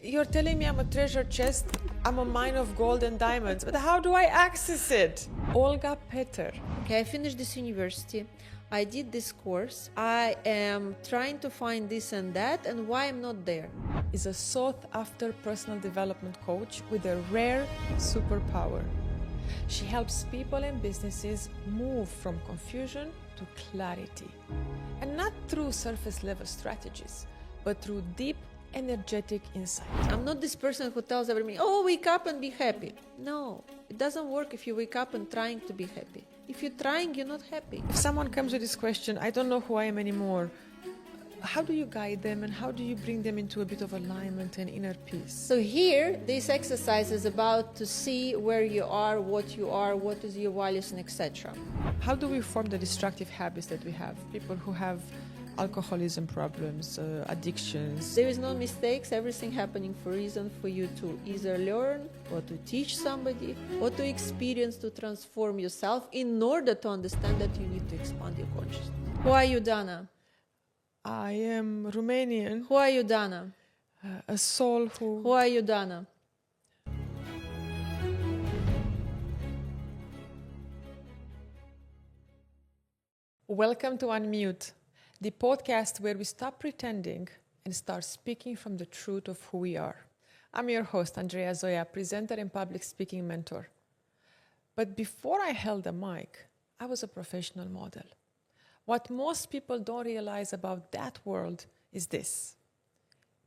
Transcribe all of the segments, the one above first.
you're telling me I'm a treasure chest, I'm a mine of gold and diamonds, but how do I access it? Olga Peter. Okay, I finished this university. I did this course. I am trying to find this and that, and why I'm not there. Is a sought-after personal development coach with a rare superpower. She helps people and businesses move from confusion to clarity. And not through surface-level strategies, but through deep, energetic insight. I'm not this person who tells everyone, oh, wake up and be happy. No, it doesn't work if you wake up and trying to be happy. If you're trying, you're not happy. If someone comes with this question, I don't know who I am anymore, how do you guide them and how do you bring them into a bit of alignment and inner peace? So here, this exercise is about to see where you are, what is your values, and etc. How do we form the destructive habits that we have? People who have alcoholism problems, addictions. There is no mistakes, everything happening for a reason, for you to either learn or to teach somebody or to experience, to transform yourself in order to understand that you need to expand your consciousness. Who are you, Dana? I am Romanian. Who are you, Dana? A soul who... Who are you, Dana? Welcome to Unmute, the podcast where we stop pretending and start speaking from the truth of who we are. I'm your host, Andreea Zoia, presenter and public speaking mentor. But before I held a mic, I was a professional model. What most people don't realize about that world is this.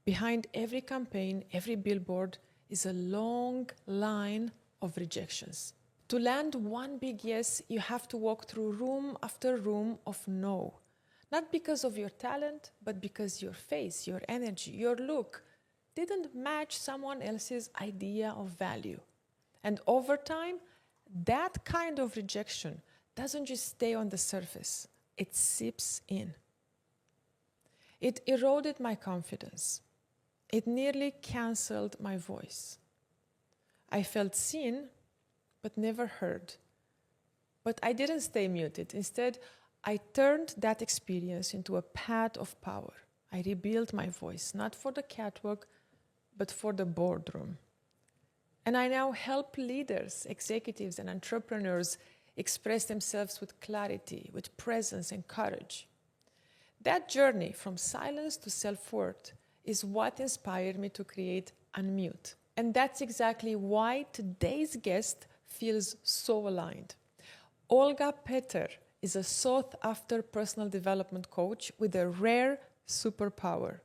Behind every campaign, every billboard is a long line of rejections. To land one big yes, you have to walk through room after room of no. Not because of your talent, but because your face, your energy, your look didn't match someone else's idea of value. And over time, that kind of rejection doesn't just stay on the surface. It seeps in. It eroded my confidence. It nearly canceled my voice. I felt seen, but never heard. But I didn't stay muted. Instead, I turned that experience into a path of power. I rebuilt my voice, not for the catwalk, but for the boardroom. And I now help leaders, executives, and entrepreneurs express themselves with clarity, with presence and courage. That journey from silence to self-worth is what inspired me to create Unmute. And that's exactly why today's guest feels so aligned. Olga Peter is a sought-after personal development coach with a rare superpower.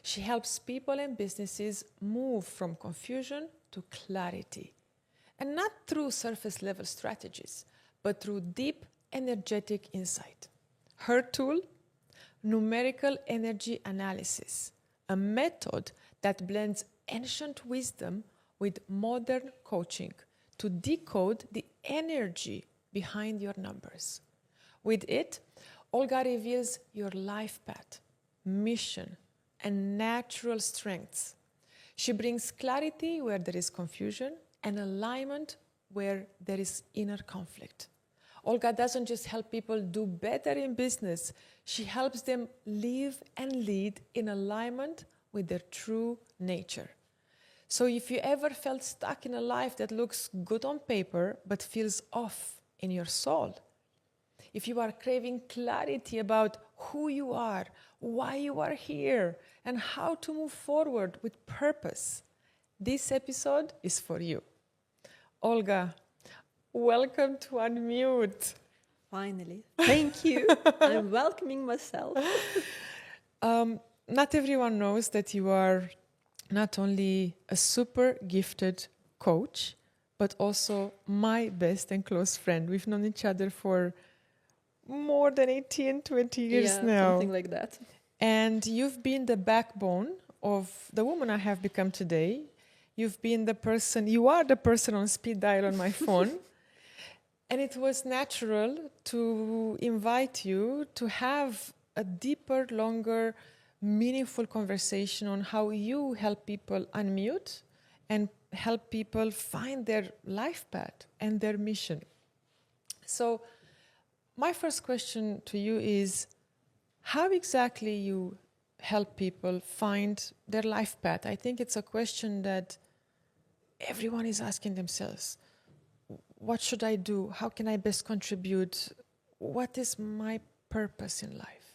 She helps people and businesses move from confusion to clarity. And not through surface-level strategies, but through deep, energetic insight. Her tool? Numerical energy analysis, a method that blends ancient wisdom with modern coaching to decode the energy behind your numbers. With it, Olga reveals your life path, mission, and natural strengths. She brings clarity where there is confusion and alignment where there is inner conflict. Olga doesn't just help people do better in business, she helps them live and lead in alignment with their true nature. So if you ever felt stuck in a life that looks good on paper but feels off in your soul, if you are craving clarity about who you are, why you are here, and how to move forward with purpose, this episode is for you. Olga, welcome to Unmute. Finally. Thank you. I'm welcoming myself. Not everyone knows that you are not only a super gifted coach, but also my best and close friend. We've known each other for more than 18, 20 years now. Something like that. And you've been the backbone of the woman I have become today. You are the person on speed dial on my phone. And it was natural to invite you to have a deeper, longer, meaningful conversation on how you help people unmute and help people find their life path and their mission. So my first question to you is how exactly you help people find their life path? I think it's a question that everyone is asking themselves. What should I do? How can I best contribute? What is my purpose in life?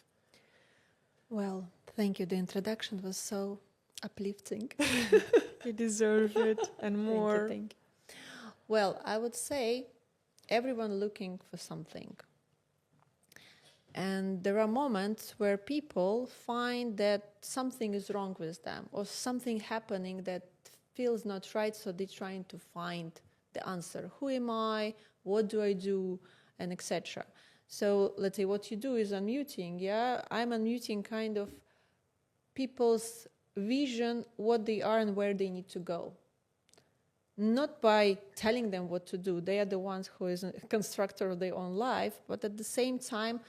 Well, thank you. The introduction was so uplifting. You deserve it and more. Thank you. Well, I would say everyone looking for something. And there are moments where people find that something is wrong with them or something happening that feels not right, so they're trying to find the answer. Who am I? What do I do? And etc. So let's say what you do is unmuting. Yeah, I'm unmuting kind of people's vision, what they are and where they need to go. Not by telling them what to do. They are the ones who is a constructor of their own life, but at the same time,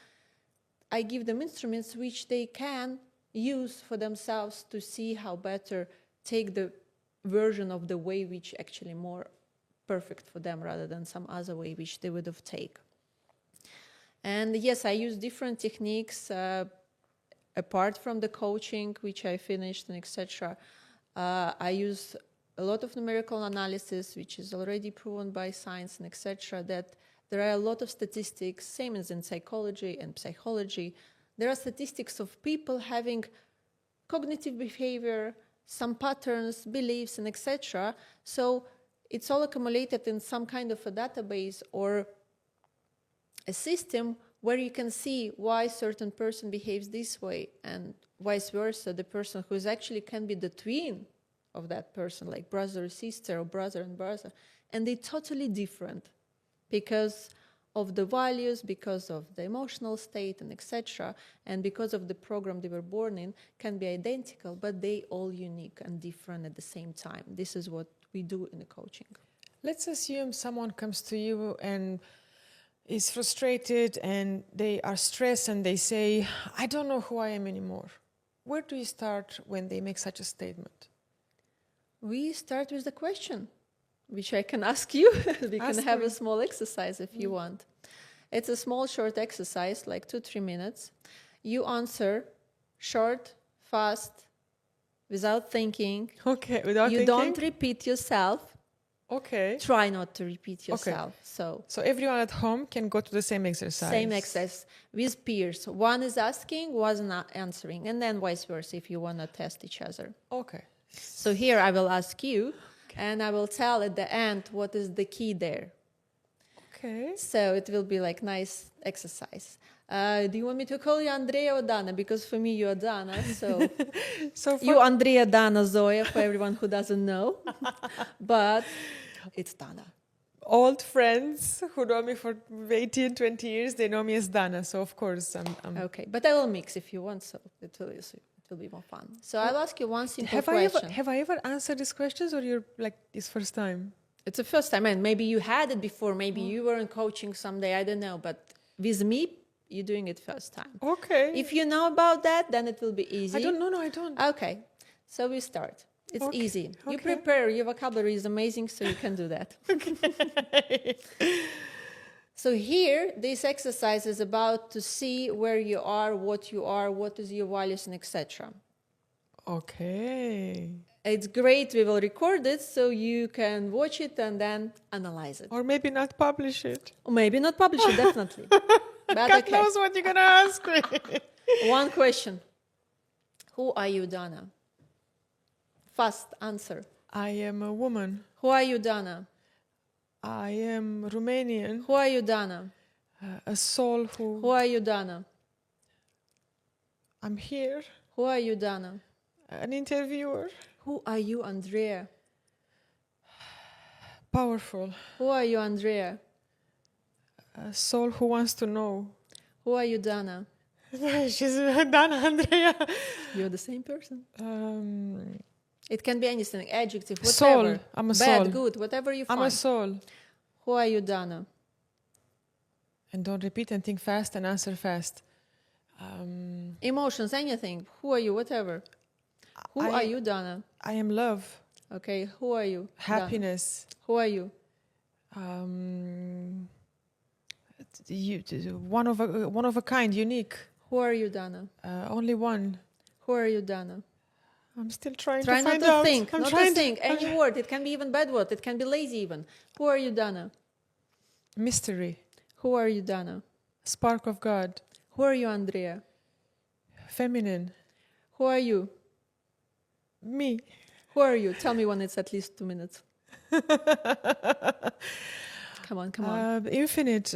I give them instruments which they can use for themselves to see how better take the version of the way which actually more perfect for them rather than some other way which they would have taken. And yes, I use different techniques apart from the coaching which I finished and etc. I use a lot of numerical analysis which is already proven by science and etc. that there are a lot of statistics, same as in psychology and psychology. There are statistics of people having cognitive behavior, some patterns, beliefs, and etc. So it's all accumulated in some kind of a database or a system where you can see why certain person behaves this way and vice versa. The person who is actually can be the twin of that person, like brother or sister or brother and brother, and they're totally different because of the values, because of the emotional state and etc. and because of the program they were born in, can be identical, but they all unique and different at the same time. This is what we do in the coaching. Let's assume someone comes to you and is frustrated and they are stressed and they say, I don't know who I am anymore. Where do you start when they make such a statement? We start with the question, which I can ask you. We can have me. a small exercise if you want. It's a small, short exercise, like 2-3 minutes. You answer short, fast, without thinking. Okay, without thinking? You don't repeat yourself. Okay. Try not to repeat yourself. Okay. So everyone at home can go to the same exercise. Same exercise with peers. One is asking, one is not answering, and then vice versa if you want to test each other. Okay. So here I will ask you, and I will tell at the end what is the key there. Okay. So it will be like nice exercise. Do you want me to call you Andreea or Dana? Because for me you are Dana. So, you Andreea Dana Zoia for everyone who doesn't know, but it's Dana. Old friends who know me for 18, 20 years, they know me as Dana. So of course I'm Okay, but I will mix if you want. So it will be more fun. So I'll ask you one simple question. Have I ever answered these questions, or you're like this first time? It's the first time, and maybe you had it before. Maybe you were in coaching someday. I don't know. But with me, you're doing it first time. Okay. If you know about that, then it will be easy. I don't know. No, I don't. Okay. So we start. It's easy. You prepare. Your vocabulary is amazing, so you can do that. Okay. So here, this exercise is about to see where you are, what is your values, and etc. Okay. It's great. We will record it so you can watch it and then analyze it. Or maybe not publish it. Or maybe not publish it, definitely. But God knows what you're going to ask me. One question. Who are you, Dana? Fast answer. I am a woman. Who are you, Dana? I am Romanian. Who are you, Dana? A soul who... Who are you, Dana? I'm here. Who are you, Dana? An interviewer. Who are you, Andreea? Powerful. Who are you, Andreea? A soul who wants to know. Who are you, Dana? She's Dana, Andreea. You're the same person. Um, It can be anything, adjective, whatever. Soul. I'm a soul. Bad, good, whatever you find. I'm a soul. Who are you, Dana? And don't repeat and think fast and answer fast. Emotions, anything. Who are you, whatever. Who are you, Dana? I am love. Okay, who are you? Happiness. Dana? Who are you? One of a kind, unique. Who are you, Dana? Only one. Who are you, Dana? I'm still trying Try to not find to out. think, I'm not to trying think. Any word. It can be even bad word. It can be lazy even. Who are you, Dana? Mystery. Who are you, Dana? Spark of God. Who are you, Andrea? Feminine. Who are you? Me. Who are you? Tell me when it's at least 2 minutes. Come on. Infinite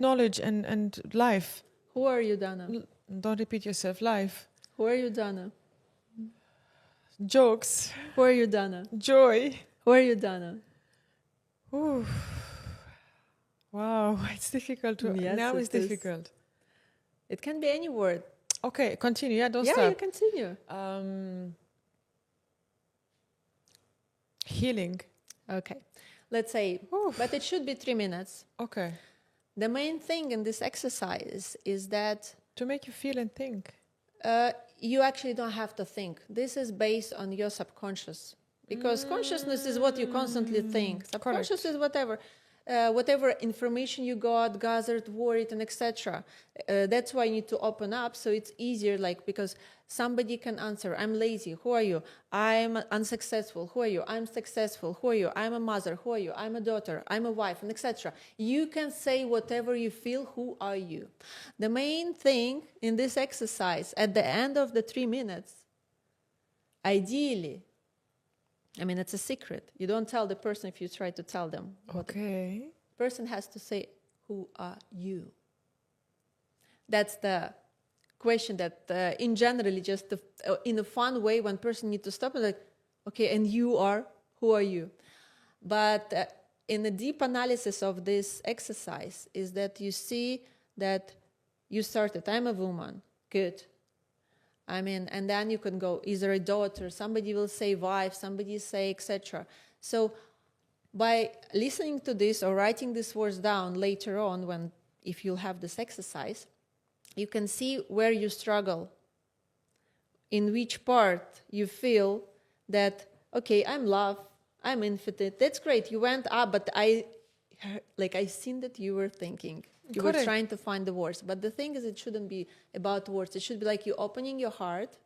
knowledge and life. Who are you, Dana? Don't repeat yourself. Life. Who are you, Dana? Jokes. Who are you, Dana? Joy. Who are you, Dana? Ooh. Wow, it's difficult. Yes, now it it's is. difficult. It can be any word. Okay, continue. Yeah, don't Yeah, stop. you continue. Healing. Okay. Let's say, but it should be 3 minutes. Okay. The main thing in this exercise is that To make you feel and think. you actually don't have to think. This is based on your subconscious. Because consciousness is what you constantly think. Subconscious is whatever information you got, gathered, worried, and etc. That's why you need to open up, so it's easier, like, because somebody can answer, I'm lazy, who are you? I'm unsuccessful, who are you? I'm successful, who are you? I'm a mother, who are you? I'm a daughter, I'm a wife, and etc. You can say whatever you feel, who are you? The main thing in this exercise, at the end of the 3 minutes, ideally, I mean, it's a secret. You don't tell the person if you try to tell them. Okay. The person has to say, who are you? That's the question that in generally just in a fun way, when person needs to stop and like, okay, and you are, who are you? But in the deep analysis of this exercise is that you see that you started, I'm a woman, good. I mean, and then you can go either a daughter, somebody will say wife, somebody say etc. So by listening to this or writing these words down later on, when if you'll have this exercise, you can see where you struggle, in which part you feel that, okay, I'm love, I'm infinite, that's great, you went up, but I seen that you were thinking. You Correct. were trying to find the words. But the thing is, it shouldn't be about words. It should be like you opening your heart.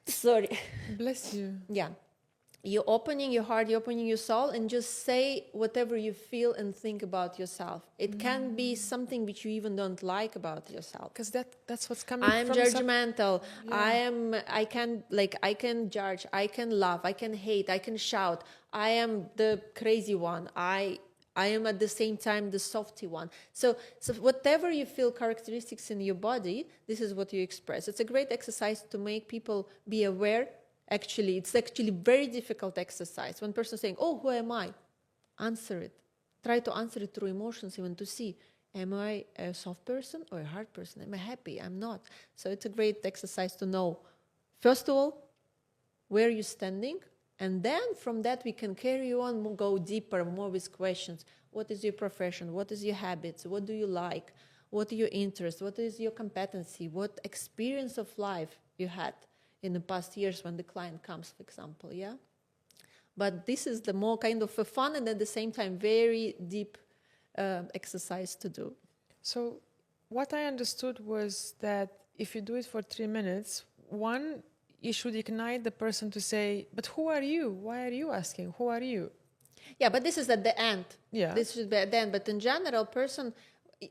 Sorry. Bless you. Yeah. You're opening your heart, you're opening your soul, and just say whatever you feel and think about yourself. It can be something which you even don't like about yourself. Because that's what's coming I'm from judgmental. Yeah. I can judge, I can love, I can hate, I can shout. I am the crazy one. I am at the same time the softy one. So whatever you feel characteristics in your body, this is what you express. It's a great exercise to make people be aware. Actually, it's actually very difficult exercise. When person saying, oh, who am I? Answer it. Try to answer it through emotions, even to see, am I a soft person or a hard person? Am I happy? I'm not. So it's a great exercise to know, first of all, where you're standing. And then from that, we can carry on, go deeper, more with questions. What is your profession? What is your habits? What do you like? What are your interests? What is your competency? What experience of life you had in the past years when the client comes, for example, yeah? But this is the more kind of a fun and at the same time very deep exercise to do. So what I understood was that if you do it for 3 minutes, one, you should ignite the person to say, but who are you? Why are you asking? Who are you? Yeah, but this is at the end. Yeah. This should be at the end. But in general, person,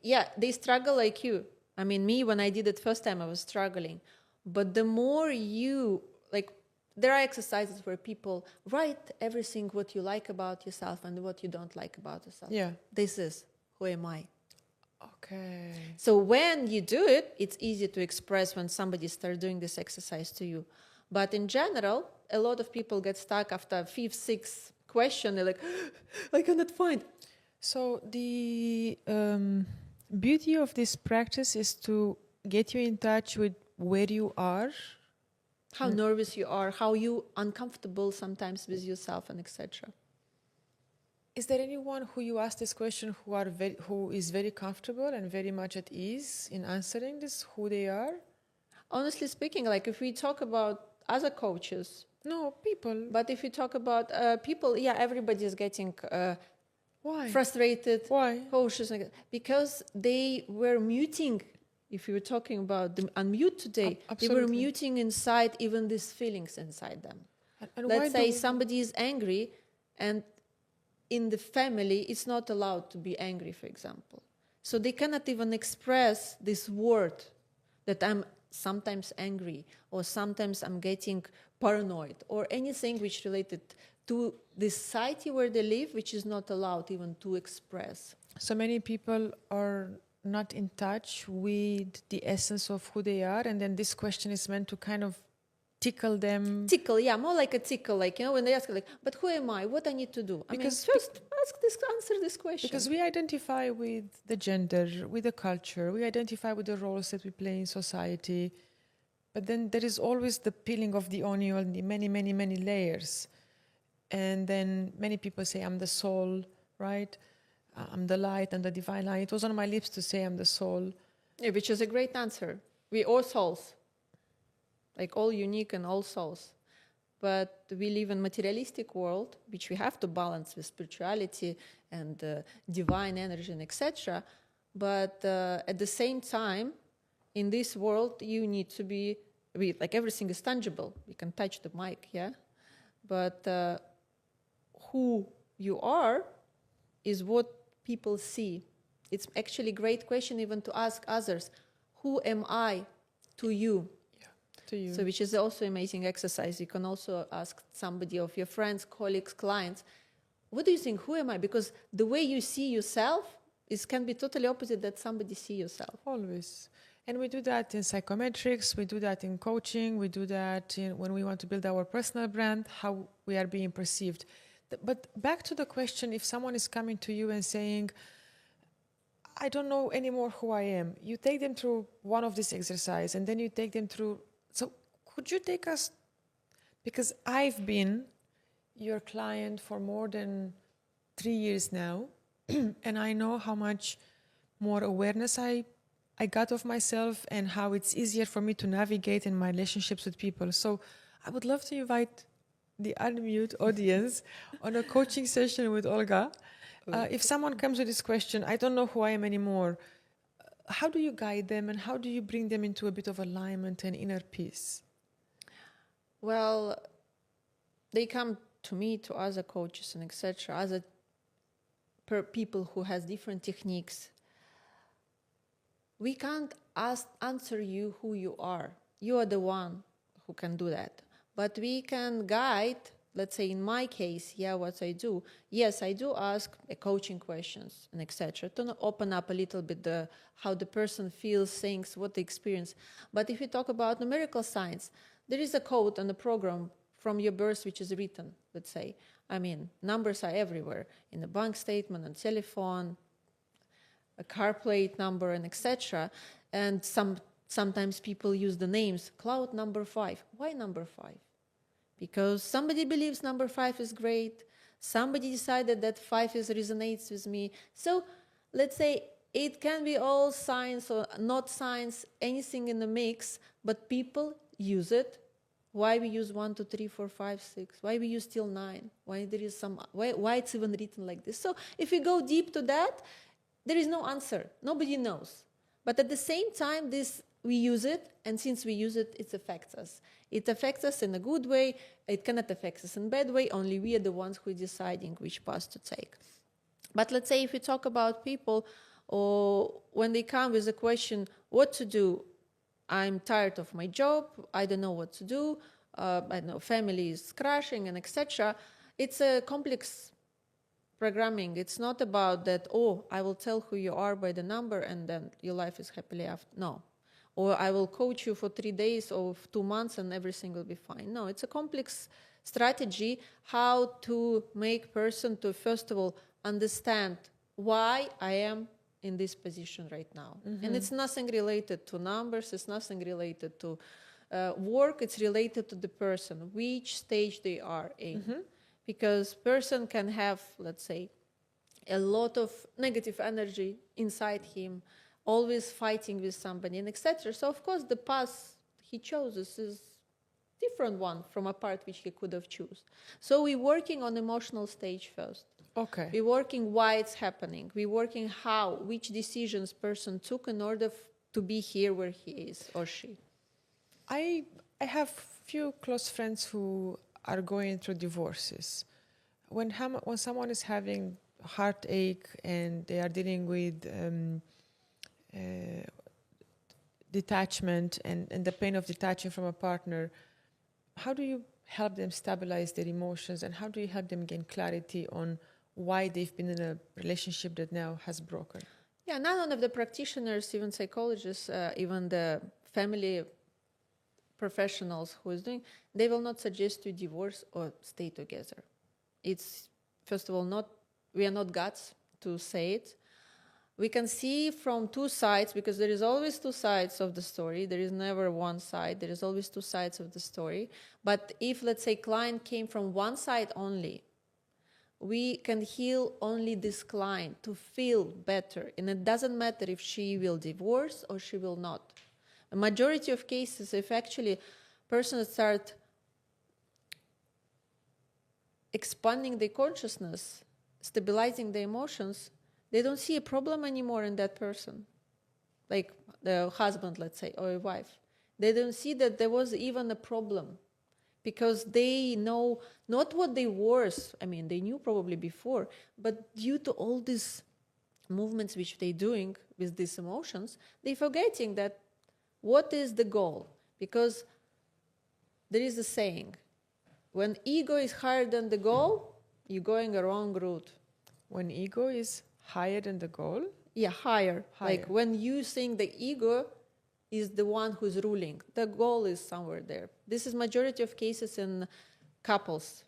yeah, they struggle like you. I mean, me, when I did it first time, I was struggling. But the more you, like, there are exercises where people write everything what you like about yourself and what you don't like about yourself. Yeah. This is, who am I? Okay. So when you do it, it's easy to express when somebody starts doing this exercise to you. But in general, a lot of people get stuck after 5th, 6th question. They're like, I cannot find. So the beauty of this practice is to get you in touch with where you are. How nervous you are, how you uncomfortable sometimes with yourself, and etc. Is there anyone who you ask this question who is very comfortable and very much at ease in answering this, who they are? Honestly speaking, like if we talk about other coaches. No, people. But if you talk about people, yeah, everybody is getting Why? frustrated. Why? Cautious. Because they were muting If you were talking about the unmute today, they were Absolutely. muting inside even these feelings inside them. And Let's why say do somebody is angry, and in the family, it's not allowed to be angry, for example. So they cannot even express this word that I'm sometimes angry, or sometimes I'm getting paranoid, or anything which related to the society where they live, which is not allowed even to express. so many people are not in touch with the essence of who they are, and then this question is meant to kind of tickle them. Tickle, yeah, more like a tickle, like, when they ask, like, but who am I? What I need to do? Because First answer this question. Because we identify with the gender, with the culture, we identify with the roles that we play in society, but then there is always the peeling of the onion, the many, many, many layers. And then many people say, I'm the soul, right? I'm the light and the divine light. It was on my lips to say I'm the soul. Yeah, which is a great answer. We all souls, like all unique and all souls. But we live in materialistic world, which we have to balance with spirituality and divine energy and etc. But at the same time, in this world, you need to be, like everything is tangible. You can touch the mic, yeah? But who you are is what people see. It's actually a great question even to ask others, who am I to you? To you. So which is also amazing exercise. You can also ask somebody of your friends, colleagues, clients, what do you think, who am I? Because the way you see yourself can be totally opposite that somebody see yourself. Always. And we do that in psychometrics, we do that in coaching, we do that when we want to build our personal brand, how we are being perceived. But back to the question, if someone is coming to you and saying, I don't know anymore who I am, you take them through one of these exercises, and then you take them through. So could you take us, because I've been your client for more than 3 years now, and I know how much more awareness I got of myself and how it's easier for me to navigate in my relationships with people. So I would love to invite the Unmute audience on a coaching session with Olga. If someone comes with this question, I don't know who I am anymore, how do you guide them and how do you bring them into a bit of alignment and inner peace? Well, they come to me, to other coaches and etc., other people who has different techniques. We can't answer you who you are. You are the one who can do that. But we can guide, let's say in my case, what I do. Yes, I do ask coaching questions and etc. to open up a little bit how the person feels, thinks, what they experience. But if you talk about numerical science, there is a code on the program from your birth which is written, let's say. Numbers are everywhere, in the bank statement, on telephone, a car plate number, and etc. And sometimes people use the names, cloud number 5. Why number 5? Because somebody believes number 5 is great. Somebody decided that 5 resonates with me. So let's say it can be all science or not science, anything in the mix, but people use it. Why we use 1, 2, 3, 4, 5, 6? Why we use till 9? Why there is why it's even written like this? So if we go deep to that, there is no answer. Nobody knows. But at the same time, we use it, and since we use it, it affects us. It affects us in a good way. It cannot affect us in a bad way. Only we are the ones who are deciding which path to take. But let's say if we talk about people, or when they come with a question, what to do? I'm tired of my job. I don't know what to do. I don't know, family is crashing and etc. It's a complex programming. It's not about that, I will tell who you are by the number and then your life is happily after. No. Or I will coach you for 3 days or 2 months and everything will be fine. No, it's a complex strategy how to make person to, first of all, understand why I am in this position right now. Mm-hmm. And it's nothing related to numbers. It's nothing related to work. It's related to the person, which stage they are in. Mm-hmm. Because person can have, let's say, a lot of negative energy inside him, always fighting with somebody and etc. So of course the path he chooses is different one from a part which he could have choose. So we're working on emotional stage first. Okay. We're working why it's happening. We're working which decisions person took in order to be here where he is or she. I have few close friends who are going through divorces. When someone is having heartache and they are dealing with detachment and the pain of detaching from a partner, how do you help them stabilize their emotions, and how do you help them gain clarity on why they've been in a relationship that now has broken? Yeah, none of the practitioners, even psychologists, even the family professionals who is doing, they will not suggest you divorce or stay together. It's, first of all, we are not gods to say it. We can see from two sides, because there is always two sides of the story. There is never one side. There is always two sides of the story. But if, let's say, client came from one side only, we can heal only this client to feel better. And it doesn't matter if she will divorce or she will not. A majority of cases, if actually persons start expanding their consciousness, stabilizing the emotions, they don't see a problem anymore in that person, like the husband, let's say, or a wife. They don't see that there was even a problem, because they know not what they were. I mean, they knew probably before, but due to all these movements which they're doing with these emotions, they're forgetting that what is the goal. Because there is a saying, when ego is higher than the goal, you're going a wrong route. When ego is higher than the goal? Yeah, higher. Like when you think the ego is the one who's ruling, the goal is somewhere there. This is majority of cases in couples.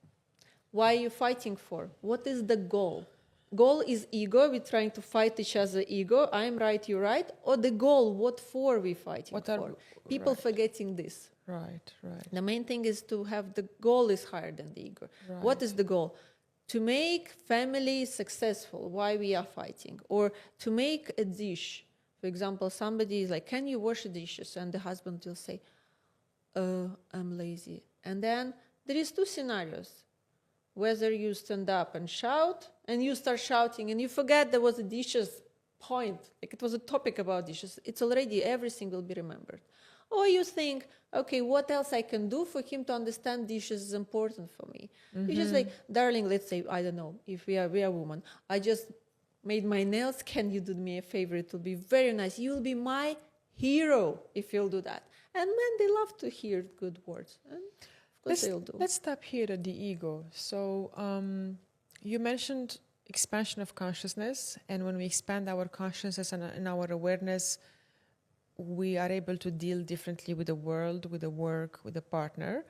Why are you fighting for? What is the goal? Goal is ego. We're trying to fight each other ego. I'm right, you're right. Or the goal, what for we fighting for? People forgetting this. Right. The main thing is to have the goal is higher than the ego. Right. What is the goal? To make family successful. Why we are fighting? Or to make a dish. For example, somebody is like, can you wash the dishes? And the husband will say, I'm lazy. And then there is two scenarios. Whether you stand up and shout, and you start shouting, and you forget there was a dishes point, like it was a topic about dishes. It's already, everything will be remembered. Or you think, okay, what else I can do for him to understand dishes is important for me? You just like, darling, let's say, I don't know, if we are a woman, I just made my nails, can you do me a favor? It will be very nice. You'll be my hero if you'll do that. And men, they love to hear good words. And of course they'll do. Let's stop here at the ego. So you mentioned expansion of consciousness, and when we expand our consciousness and our awareness, we are able to deal differently with the world, with the work, with the partner.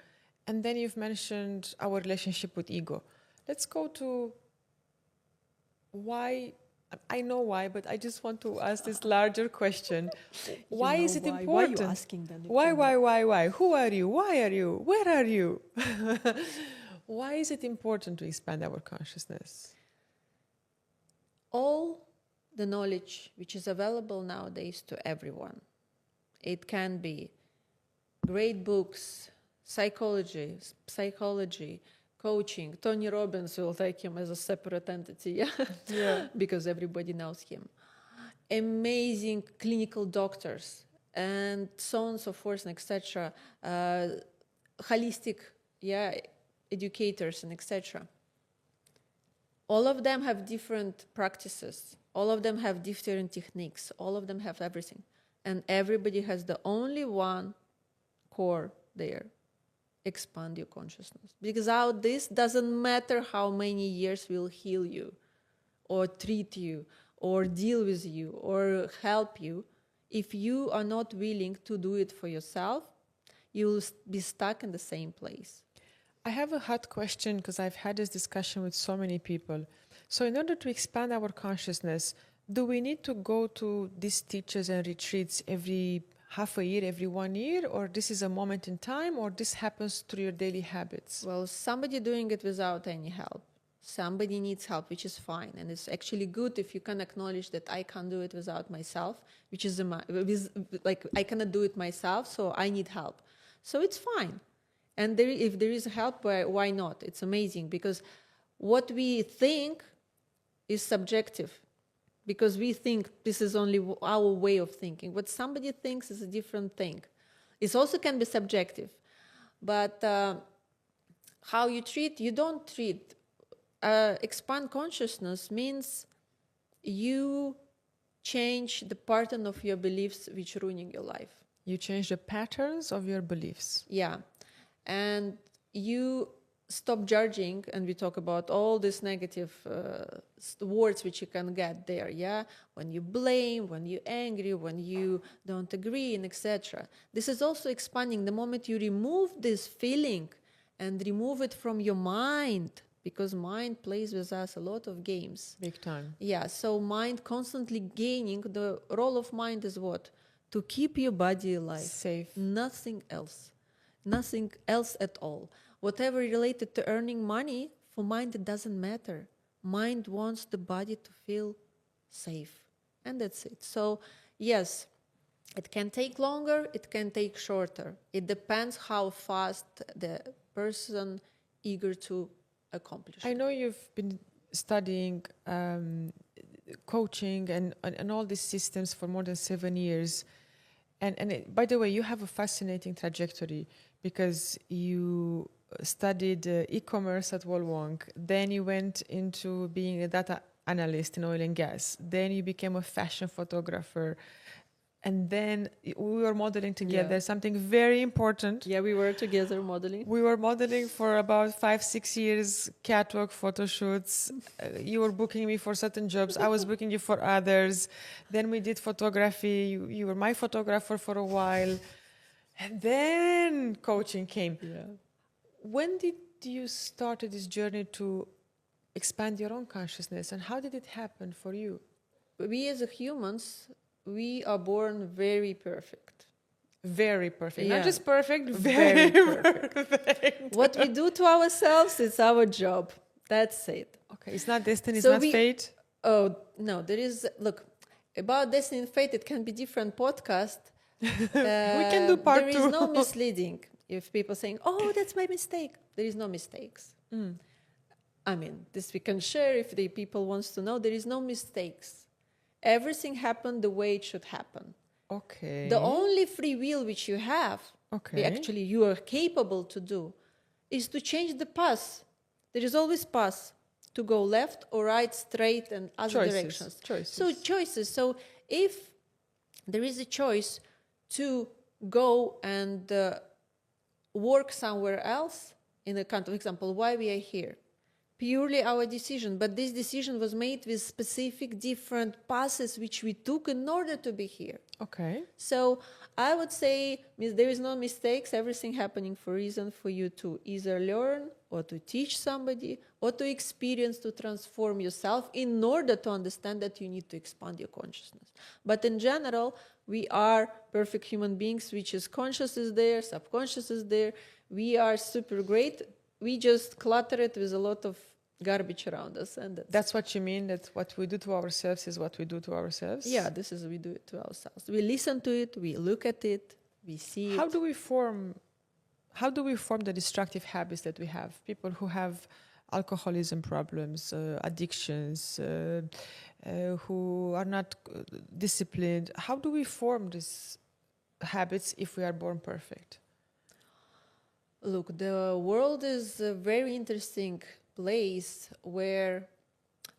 And then you've mentioned our relationship with ego. Let's go to why. I know why, but I just want to ask this larger question. Why is it important? Why are you asking that? Why? Who are you? Why are you? Where are you? Why is it important to expand our consciousness? All the knowledge which is available nowadays to everyone. It can be great books, psychology, coaching. Tony Robbins will take him as a separate entity, yeah. Because everybody knows him. Amazing clinical doctors and so on and so forth and etc. Holistic, educators and etc. All of them have different practices. All of them have different techniques. All of them have everything. And everybody has the only one core there. Expand your consciousness. Because out this doesn't matter how many years will heal you or treat you or deal with you or help you. If you are not willing to do it for yourself, you will be stuck in the same place. I have a hot question because I've had this discussion with so many people. So in order to expand our consciousness, do we need to go to these teachers and retreats every half a year, every 1 year, or this is a moment in time, or this happens through your daily habits? Well, somebody doing it without any help. Somebody needs help, which is fine. And it's actually good if you can acknowledge that I can't do it without myself, which is like I cannot do it myself, so I need help. So it's fine. And if there is help, why not? It's amazing because what we think is subjective. because we think this is only our way of thinking. What somebody thinks is a different thing. It also can be subjective, but how you don't treat. Expand consciousness means you change the pattern of your beliefs which are ruining your life. You change the patterns of your beliefs. Yeah. And you stop judging, and we talk about all these negative words which you can get there, yeah? When you blame, when you're angry, when you don't agree, and etc. This is also expanding. The moment you remove this feeling and remove it from your mind, because mind plays with us a lot of games. Big time. Yeah, so mind constantly gaining. The role of mind is what? To keep your body alive. Safe. Nothing else. Nothing else at all. Whatever related to earning money, for mind it doesn't matter. Mind wants the body to feel safe. And that's it. So, yes, it can take longer, it can take shorter. It depends how fast the person eager to accomplish. I know you've been studying coaching and all these systems for more than 7 years. By the way, you have a fascinating trajectory because you studied e-commerce at Wollongong. Then you went into being a data analyst in oil and gas. Then you became a fashion photographer. And then we were modeling together, something very important. Yeah, we were together modeling. We were modeling for about 5-6 years, catwalk photo shoots. You were booking me for certain jobs. I was booking you for others. Then we did photography. You were my photographer for a while. And then coaching came. Yeah. When did you start this journey to expand your own consciousness? And how did it happen for you? We as humans, we are born very perfect. Very perfect. Yeah. Not just perfect, very perfect. What we do to ourselves is our job. That's it. Okay, it's not destiny, So it's not fate. Oh, no, there is, look, about destiny and fate, it can be different podcast. We can do part 2. There is no misleading. If people saying, oh, that's my mistake. There is no mistakes. I mean, this we can share if the people wants to know. There is no mistakes. Everything happened the way it should happen. Okay. The only free will which you have, actually you are capable to do, is to change the path. There is always path to go left or right, straight, and other directions. So choices. So if there is a choice to go and work somewhere else, in a kind of example, why we are here. Purely our decision, but this decision was made with specific different paths which we took in order to be here. Okay. So I would say there is no mistakes, everything happening for a reason, for you to either learn or to teach somebody or to experience, to transform yourself in order to understand that you need to expand your consciousness. But in general, we are perfect human beings, which is conscious is there, subconscious is there. We are super great. We just clutter it with a lot of garbage around us. And that's what you mean, that what we do to ourselves is what we do to ourselves? Yeah, this is we do it to ourselves. We listen to it, we look at it, we see it. How do we form the destructive habits that we have? People who have alcoholism problems, addictions, who are not disciplined. How do we form these habits if we are born perfect? Look, the world is a very interesting place where,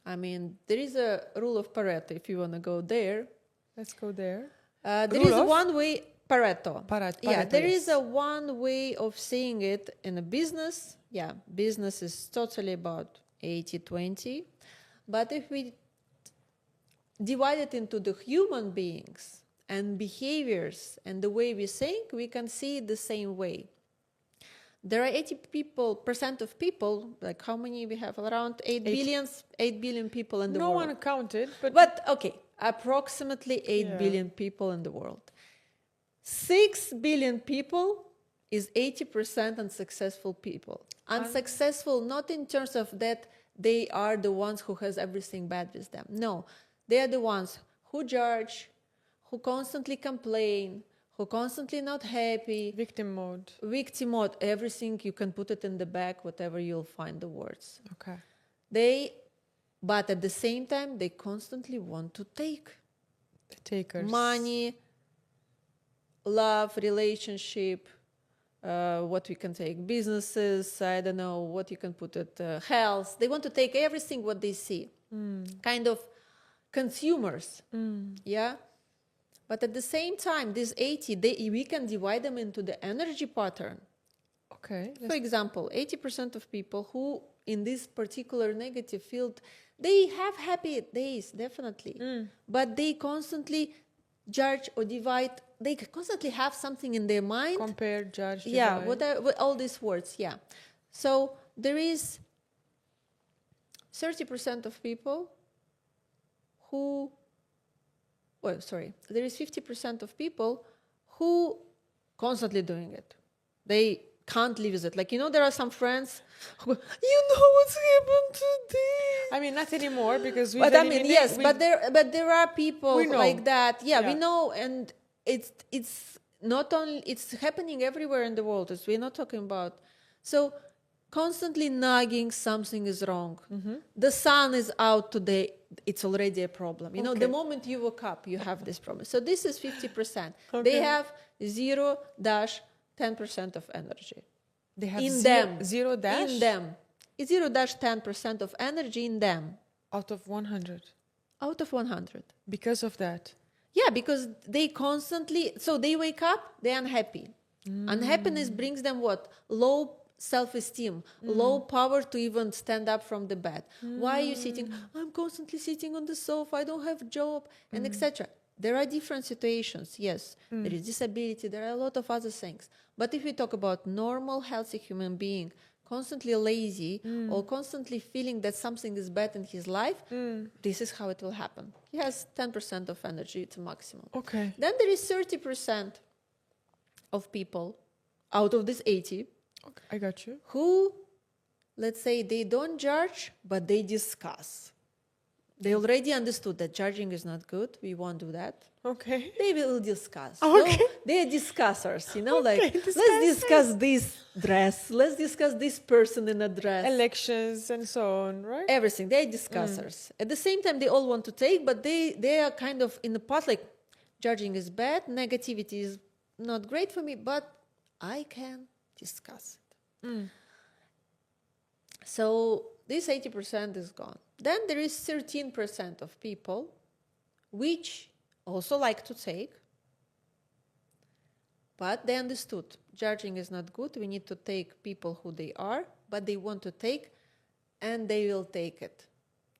I mean, there is a rule of Pareto. If you want to go there. Let's go there. There is one way, Pareto. Yeah, there is a one way of seeing it in a business. Yeah, business is totally about 80-20. But if we divide it into the human beings and behaviors and the way we think, we can see it the same way. There are 80% of people, like how many we have? Around 8 billion people in the world. No one counted. But okay, approximately 8 billion people in the world. 6 billion people is 80% unsuccessful people. Unsuccessful not in terms of that they are the ones who has everything bad with them. No, they are the ones who judge, who constantly complain, who constantly not happy. Victim mode, everything, you can put it in the back, whatever you'll find the words. Okay. They But at the same time, they constantly want to take The takers. money, love, relationship, what we can take, businesses, I don't know, what you can put it, health. They want to take everything what they see. Kind of consumers. Yeah. But at the same time, these 80, we can divide them into the energy pattern. Okay. For example, 80% of people who in this particular negative field, they have happy days, definitely. But they constantly judge or divide. They constantly have something in their mind. Compare, judge, Yeah, divide. what all these words, yeah. So there is 30% of people who, well, sorry, there is 50% of people who constantly doing it. They can't live with it. Like, there are some friends who go, what's happened today? I mean, not anymore because we. But I mean, yes, but there are people like that. Yeah, we know, and it's not only, it's happening everywhere in the world. As we're not talking about. So constantly nagging something is wrong. The sun is out today. It's already a problem. The moment you woke up, you have this problem. So this is 50%. They have 0-10% of energy. They have in zero, them. Zero dash? In them. It's 0-10% of energy in them. Out of 100. Out of 100. Because of that. Yeah, because they constantly, so they wake up, they're unhappy. Unhappiness brings them what? Low self-esteem, low power to even stand up from the bed. Why are you sitting? I'm constantly sitting on the sofa, I don't have a job, and etc. There are different situations, yes. There is disability, there are a lot of other things. But if we talk about normal, healthy human being, constantly lazy or constantly feeling that something is bad in his life, this is how it will happen. He has 10% of energy, it's a maximum. Okay. Then there is 30% of people out of this 80 Okay, I got you. who, let's say, they don't judge, but they discuss. They already understood that judging is not good. We won't do that. Okay. They will discuss. Okay. They are discussers, Okay, like, let's discuss this dress. Let's discuss this person in a dress. Elections and so on, right? Everything. They're discussers. At the same time, they all want to take, but they are kind of in the path, like, judging is bad, negativity is not great for me, but I can discuss it. So this 80% is gone. Then there is 13% of people which also like to take, but they understood judging is not good. We need to take people who they are, but they want to take, and they will take it.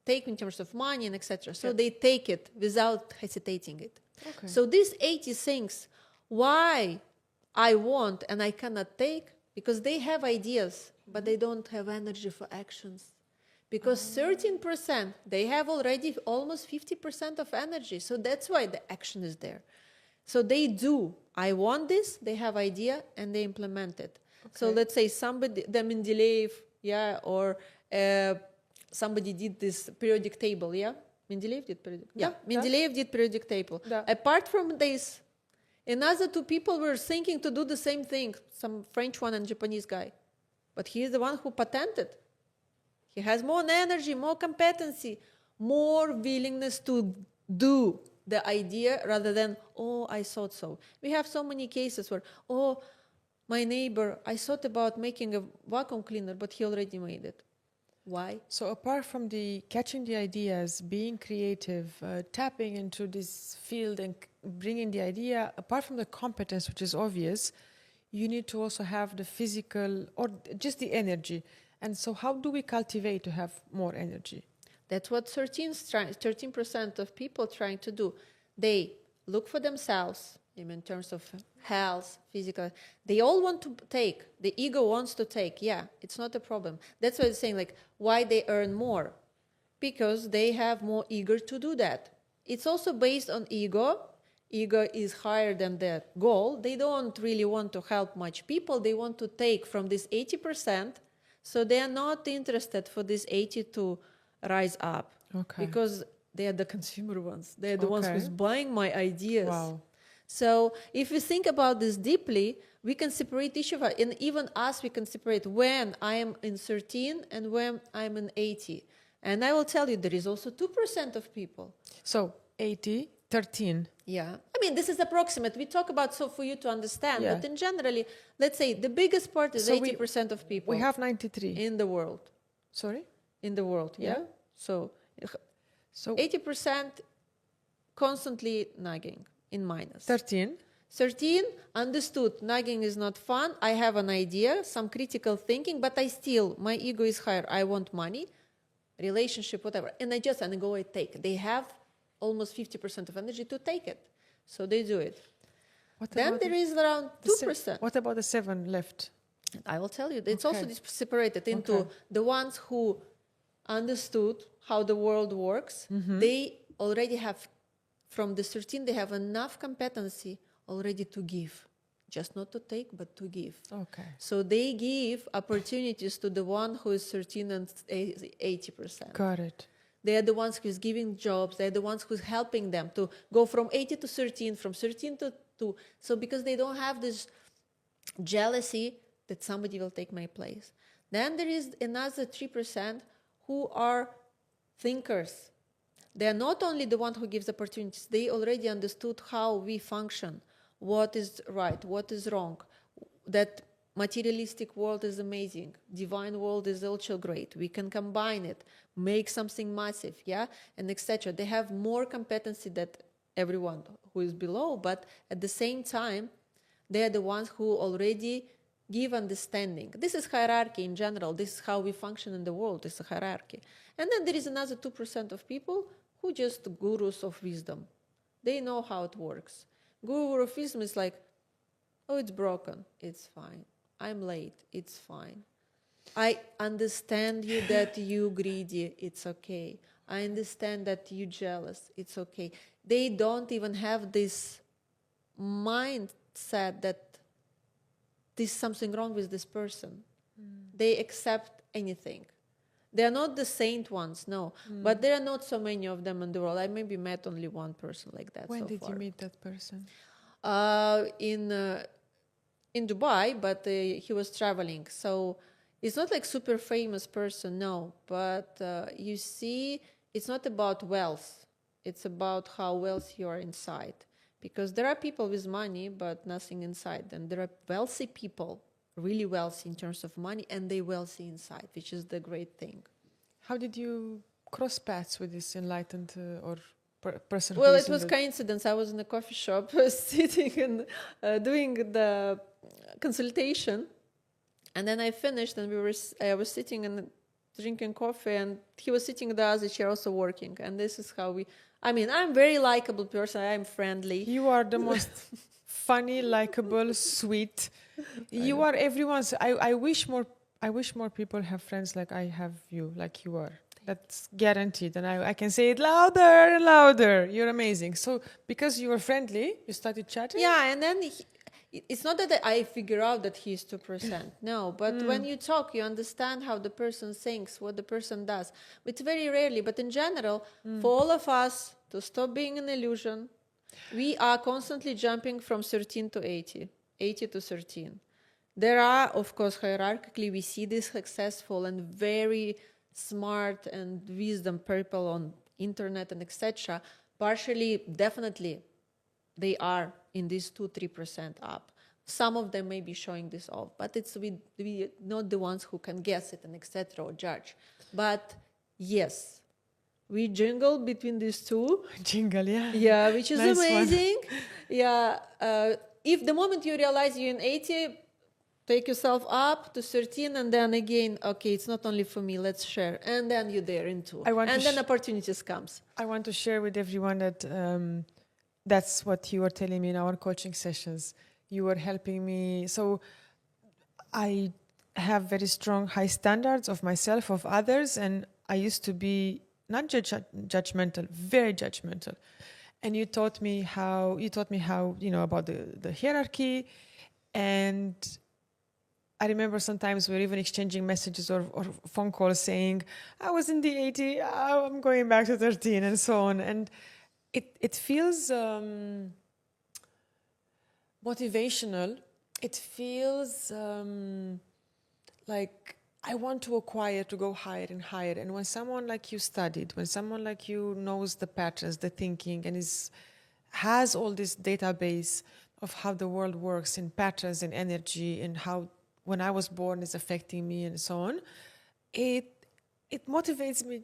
Take in terms of money and etc. So they take it without hesitating it. Okay. So these 80 things, why I want and I cannot take, because they have ideas, but they don't have energy for actions. Because 13%, they have already almost 50% of energy. So that's why the action is there. So they do. I want this, they have idea, and they implement it. Okay. So let's say somebody, the Mendeleev, or somebody did this periodic table, Mendeleev did periodic. Mendeleev did periodic table. Apart from this, another two people were thinking to do the same thing, some French one and Japanese guy. But he is the one who patented. He has more energy, more competency, more willingness to do the idea rather than, I thought so. We have so many cases where, my neighbor, I thought about making a vacuum cleaner, but he already made it. Why? So apart from the catching the ideas, being creative, tapping into this field and bringing the idea, apart from the competence, which is obvious, you need to also have the physical or just the energy. And so how do we cultivate to have more energy? That's what 13% of people trying to do. They look for themselves in terms of health, physical. They all want to take. The ego wants to take. Yeah, it's not a problem. That's why it's saying, like, why they earn more. Because they have more eager to do that. It's also based on ego. Ego is higher than the goal. They don't really want to help much people. They want to take from this 80%. So they are not interested for this 80 to rise up. Okay. Because they are the consumer ones. They are the ones who's buying my ideas. Wow. So if we think about this deeply, we can separate each of us. And even us, we can separate when I am in 13 and when I'm in 80. And I will tell you, there is also 2% of people. So 80, 13. Yeah. I mean, this is approximate. We talk about so for you to understand, Yeah. but in generally, let's say the biggest part is So 80% of people We have 93. in the world. Sorry? In the world, yeah? Yeah. So So 80% constantly nagging in minus. 13. 13, understood, nagging is not fun. I have an idea, some critical thinking, but my ego is higher. I want money, relationship, whatever. And I go and take. They have almost 50% of energy to take it. So they do it. Then there is around 2%. What about the 7 left? I will tell you. It's also separated into the ones who understood how the world works. They already have, from the 13, they have enough competency already to give. Just not to take, but to give. Okay. So they give opportunities to the one who is 13 and 80%. Got it. They are the ones who is giving jobs. They're the ones who's helping them to go from 80 to 13, from 13 to 2. So because they don't have this jealousy that somebody will take my place. Then there is another 3% who are thinkers. They are not only the one who gives opportunities. They already understood how we function, what is right, what is wrong, that materialistic world is amazing, divine world is also great, we can combine it, make something massive, yeah, and etc. They have more competency than everyone who is below, but at the same time, they are the ones who already give understanding. This is hierarchy in general. This is how we function in the world. It's a hierarchy. And then there is another 2% of people who just gurus of wisdom. They know how it works. Guru of wisdom is like, oh, it's broken. It's fine. I'm late. It's fine. I understand you that you greedy. It's okay. I understand that you jealous. It's okay. They don't even have this mindset that there's something wrong with this person. They accept anything. They are not the saint ones, no. But there are not so many of them in the world. I maybe met only one person like that When so did far. you meet that person? In Dubai, but he was traveling. So it's not like super famous person, no. But you see, it's not about wealth. It's about how wealthy you are inside. Because there are people with money, but nothing inside. And there are wealthy people, really wealthy in terms of money, and they wealthy inside, which is the great thing. How did you cross paths with this enlightened person? Well, it was coincidence. I was in a coffee shop sitting and doing the consultation. And then I finished and I was sitting and drinking coffee, and he was sitting in the other chair also working. And this is how I'm very likable person. I'm friendly. You are the most funny, likable, sweet. You are everyone's. I wish more people have friends like I have you, like you are. That's guaranteed. And I can say it louder and louder. You're amazing. So because you were friendly, you started chatting? Yeah, and then it's not that I figure out that he's 2%. No, but when you talk, you understand how the person thinks, what the person does. It's very rarely, but in general, for all of us to stop being an illusion, we are constantly jumping from 13 to 80, 80 to 13. There are, of course, hierarchically, we see these successful and very smart and wisdom people on internet and etc. Partially, definitely, they are in this 2-3% up. Some of them may be showing this off, but we not the ones who can guess it and etc. or judge. But yes, we jingle between these two. Jingle, yeah. Yeah, which is Nice amazing. Yeah, if the moment you realize you're in 80, take yourself up to 13, and then again, okay, it's not only for me, let's share. And then you're there in 2. And then opportunities comes. I want to share with everyone that that's what you were telling me in our coaching sessions. You were helping me. So I have very strong high standards of myself, of others, and I used to be not judgmental, very judgmental. And you taught me how, about the hierarchy. And I remember sometimes we're even exchanging messages or phone calls saying, I was in the 80, I'm going back to 13 and so on. And it feels motivational. It feels like I want to acquire, to go higher and higher. And when someone like you studied, when someone like you knows the patterns, the thinking, and has all this database of how the world works in patterns and energy and how when I was born is affecting me and so on, it motivates me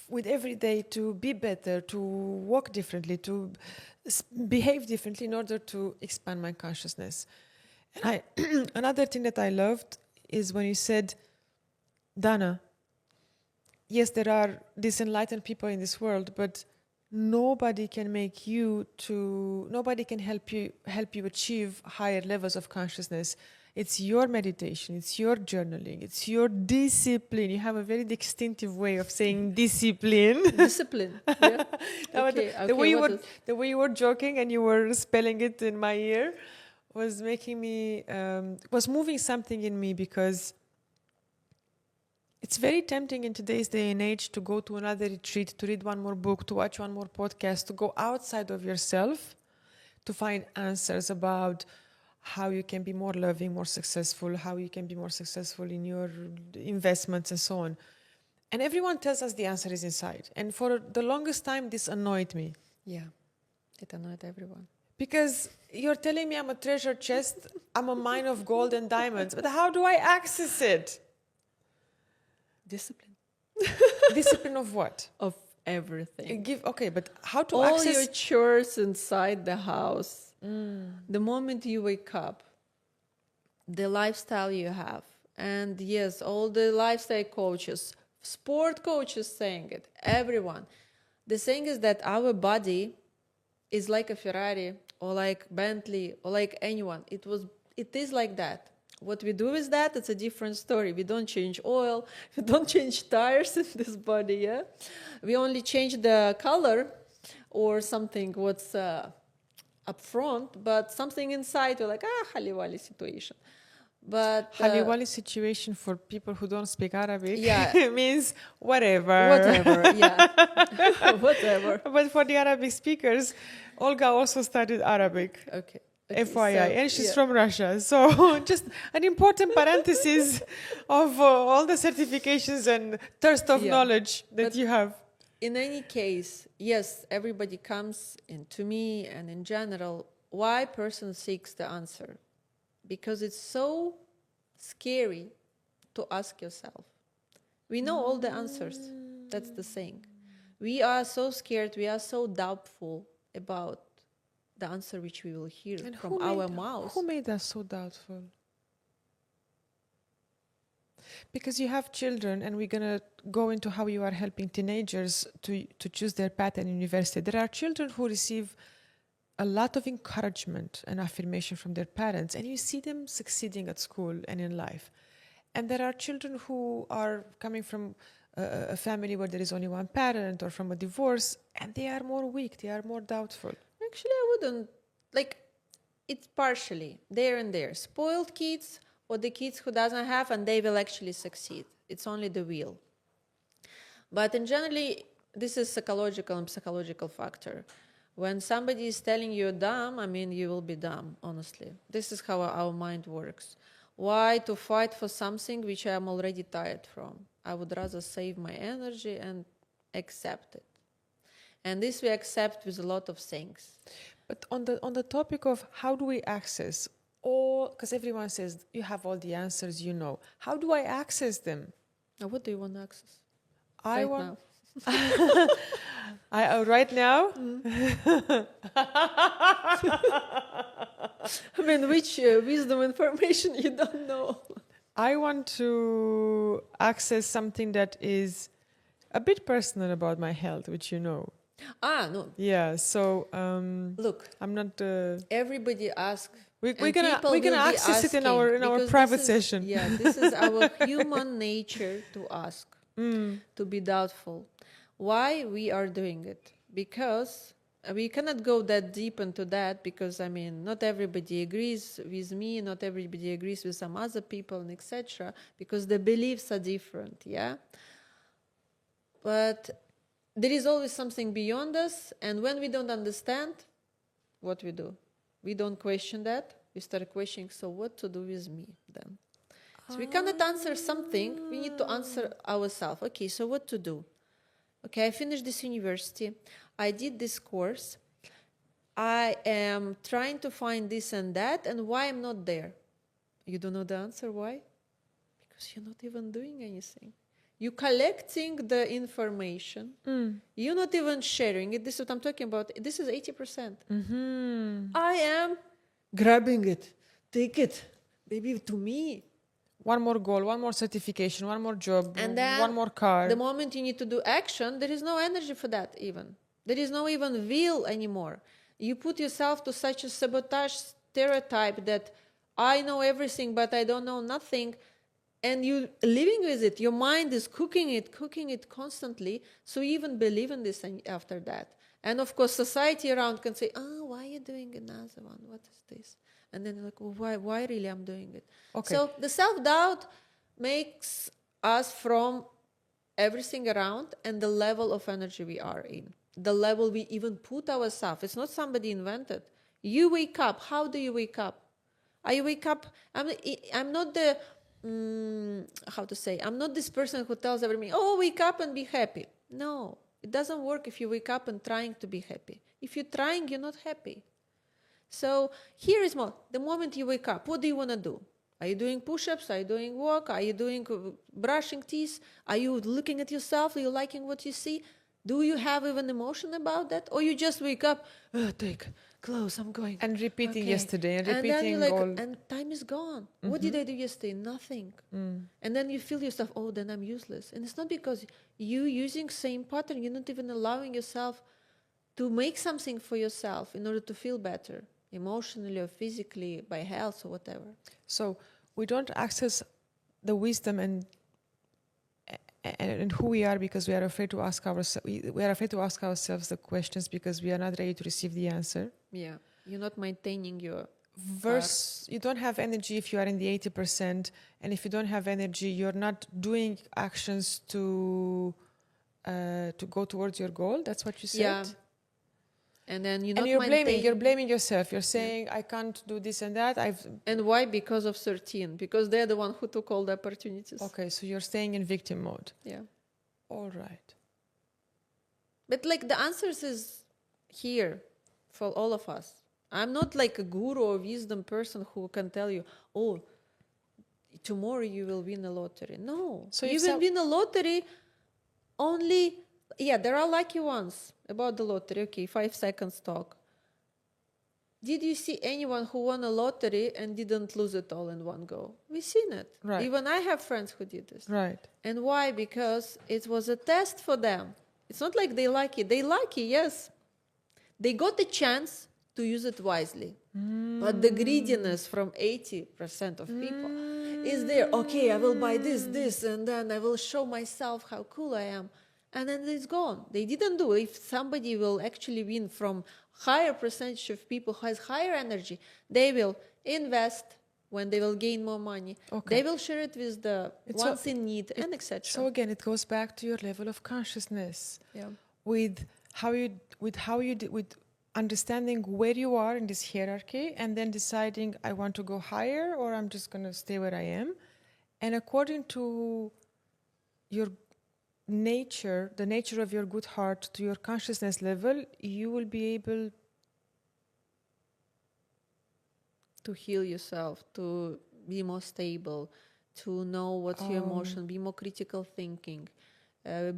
with every day to be better, to walk differently, to behave differently in order to expand my consciousness. And another thing that I loved is when you said, Dana, yes, there are these enlightened people in this world, but nobody can nobody can help you achieve higher levels of consciousness. It's your meditation, it's your journaling, it's your discipline. You have a very distinctive way of saying discipline. Discipline. Yeah. The way you were joking and you were spelling it in my ear was making me was moving something in me, because it's very tempting in today's day and age to go to another retreat, to read one more book, to watch one more podcast, to go outside of yourself, to find answers about how you can be more loving, more successful, how you can be more successful in your investments and so on. And everyone tells us the answer is inside. And for the longest time, this annoyed me. Yeah, it annoyed everyone. Because you're telling me I'm a treasure chest, I'm a mine of gold and diamonds, but how do I access it? Discipline. Discipline of what? Of everything. But how to all access your chores inside the house. The moment you wake up, the lifestyle you have, and yes, all the lifestyle coaches, sport coaches saying it, everyone. The thing is that our body is like a Ferrari or like Bentley or like anyone. It is like that. What we do with that, it's a different story. We don't change oil, we don't change tires in this body, yeah? We only change the color or something what's up front, but something inside, we're like, hali-wali situation. But Hali-wali situation, for people who don't speak Arabic, yeah. means whatever. Whatever, yeah. Whatever. But for the Arabic speakers, Olga also studied Arabic. Okay. FYI, and she's from Russia. So just an important parenthesis of all the certifications and thirst of knowledge that you have. In any case, yes, everybody comes into me, and in general, why person seeks the answer? Because it's so scary to ask yourself. We know all the answers. That's the thing. We are so scared, we are so doubtful about the answer which we will hear from our mouths. Who made us so doubtful? Because you have children, and we're going to go into how you are helping teenagers to choose their path in university. There are children who receive a lot of encouragement and affirmation from their parents, and you see them succeeding at school and in life. And there are children who are coming from a family where there is only one parent, or from a divorce, and they are more weak, they are more doubtful. Actually, I wouldn't, it's partially there and there. Spoiled kids or the kids who doesn't have, and they will actually succeed. It's only the will. But in generally, this is psychological and psychological factor. When somebody is telling you dumb, you will be dumb, honestly. This is how our mind works. Why to fight for something which I'm already tired from? I would rather save my energy and accept it. And this we accept with a lot of things. But on the topic of how do we access all, because everyone says you have all the answers, How do I access them? Now, what do you want to access? Now. Right now? Which wisdom information you don't know? I want to access something that is a bit personal about my health, which you know. No. Yeah, so look, I'm not. Everybody asks. We're gonna access it in our private session. Yeah, this is our human nature to ask, to be doubtful. Why we are doing it? Because we cannot go that deep into that, because not everybody agrees with me, not everybody agrees with some other people, and etc. Because the beliefs are different. Yeah, but there is always something beyond us, and when we don't understand, what we do? We don't question that. We start questioning, so what to do with me then? So we cannot answer something, we need to answer ourselves. Okay, so what to do? Okay, I finished this university, I did this course, I am trying to find this and that, and why I'm not there? You don't know the answer, why? Because you're not even doing anything. You're collecting the information. You're not even sharing it. This is what I'm talking about. This is 80%. I am grabbing it. Take it. Baby, to me. One more goal, one more certification, one more job, And then one more car. the moment you need to do action, there is no energy for that even. There is no even will anymore. You put yourself to such a sabotage stereotype that I know everything, but I don't know nothing. And you living with it. Your mind is cooking it constantly. So you even believe in this after that. And of course, society around can say, oh, why are you doing another one? What is this? And then you're like, well, why really I'm doing it? Okay. So the self-doubt makes us from everything around and the level of energy we are in. The level we even put ourselves. It's not somebody invented. You wake up. How do you wake up? I wake up. I'm not the, how to say, I'm not this person who tells everybody, oh, wake up and be happy. No, it doesn't work if you wake up and trying to be happy. If you're trying, you're not happy. So here is more. The moment you wake up, what do you want to do? Are you doing push-ups? Are you doing walk? Are you doing brushing teeth? Are you looking at yourself? Are you liking what you see? Do you have even emotion about that? Or you just wake up, oh, take clothes, I'm going. And repeating Okay. yesterday and then repeating you're like, all. and time is gone. What did I do yesterday? Nothing. And then you feel yourself, oh, then I'm useless. And it's not because you using same pattern, you're not even allowing yourself to make something for yourself in order to feel better, emotionally or physically, by health or whatever. So we don't access the wisdom and who we are because we are afraid to ask ourselves. We are afraid to ask ourselves the questions because we are not ready to receive the answer. Yeah, you're not maintaining your Verse, you don't have energy if you are in the 80%, and if you don't have energy, you're not doing actions to go towards your goal. That's what you said. Yeah. And then You're blaming yourself. You're saying, I can't do this and that. And why? Because of 13. Because they're the one who took all the opportunities. Okay, so you're staying in victim mode. Yeah. All right. But like the answers is here for all of us. I'm not like a guru or wisdom person who can tell you, oh, tomorrow you will win a lottery. No. So you will win a lottery only... Yeah, there are lucky ones about the lottery. Okay, 5 seconds talk. Did you see anyone who won a lottery and didn't lose it all in one go? We've seen it. Right. Even I have friends who did this. Right. And why? Because it was a test for them. It's not like they lucky. They lucky, yes. They got the chance to use it wisely. But the greediness from 80% of people is there. Okay, I will buy this, and then I will show myself how cool I am. And then it's gone. They didn't do it. If somebody will actually win from higher percentage of people who has higher energy, they will invest when they will gain more money. Okay. They will share it with the ones in need, and etc. So again, it goes back to your level of consciousness. Yeah. With understanding where you are in this hierarchy, and then deciding I want to go higher or I'm just going to stay where I am. And according to your nature, the nature of your good heart, to your consciousness level, you will be able to heal yourself, to be more stable, to know what's your emotion, be more critical thinking,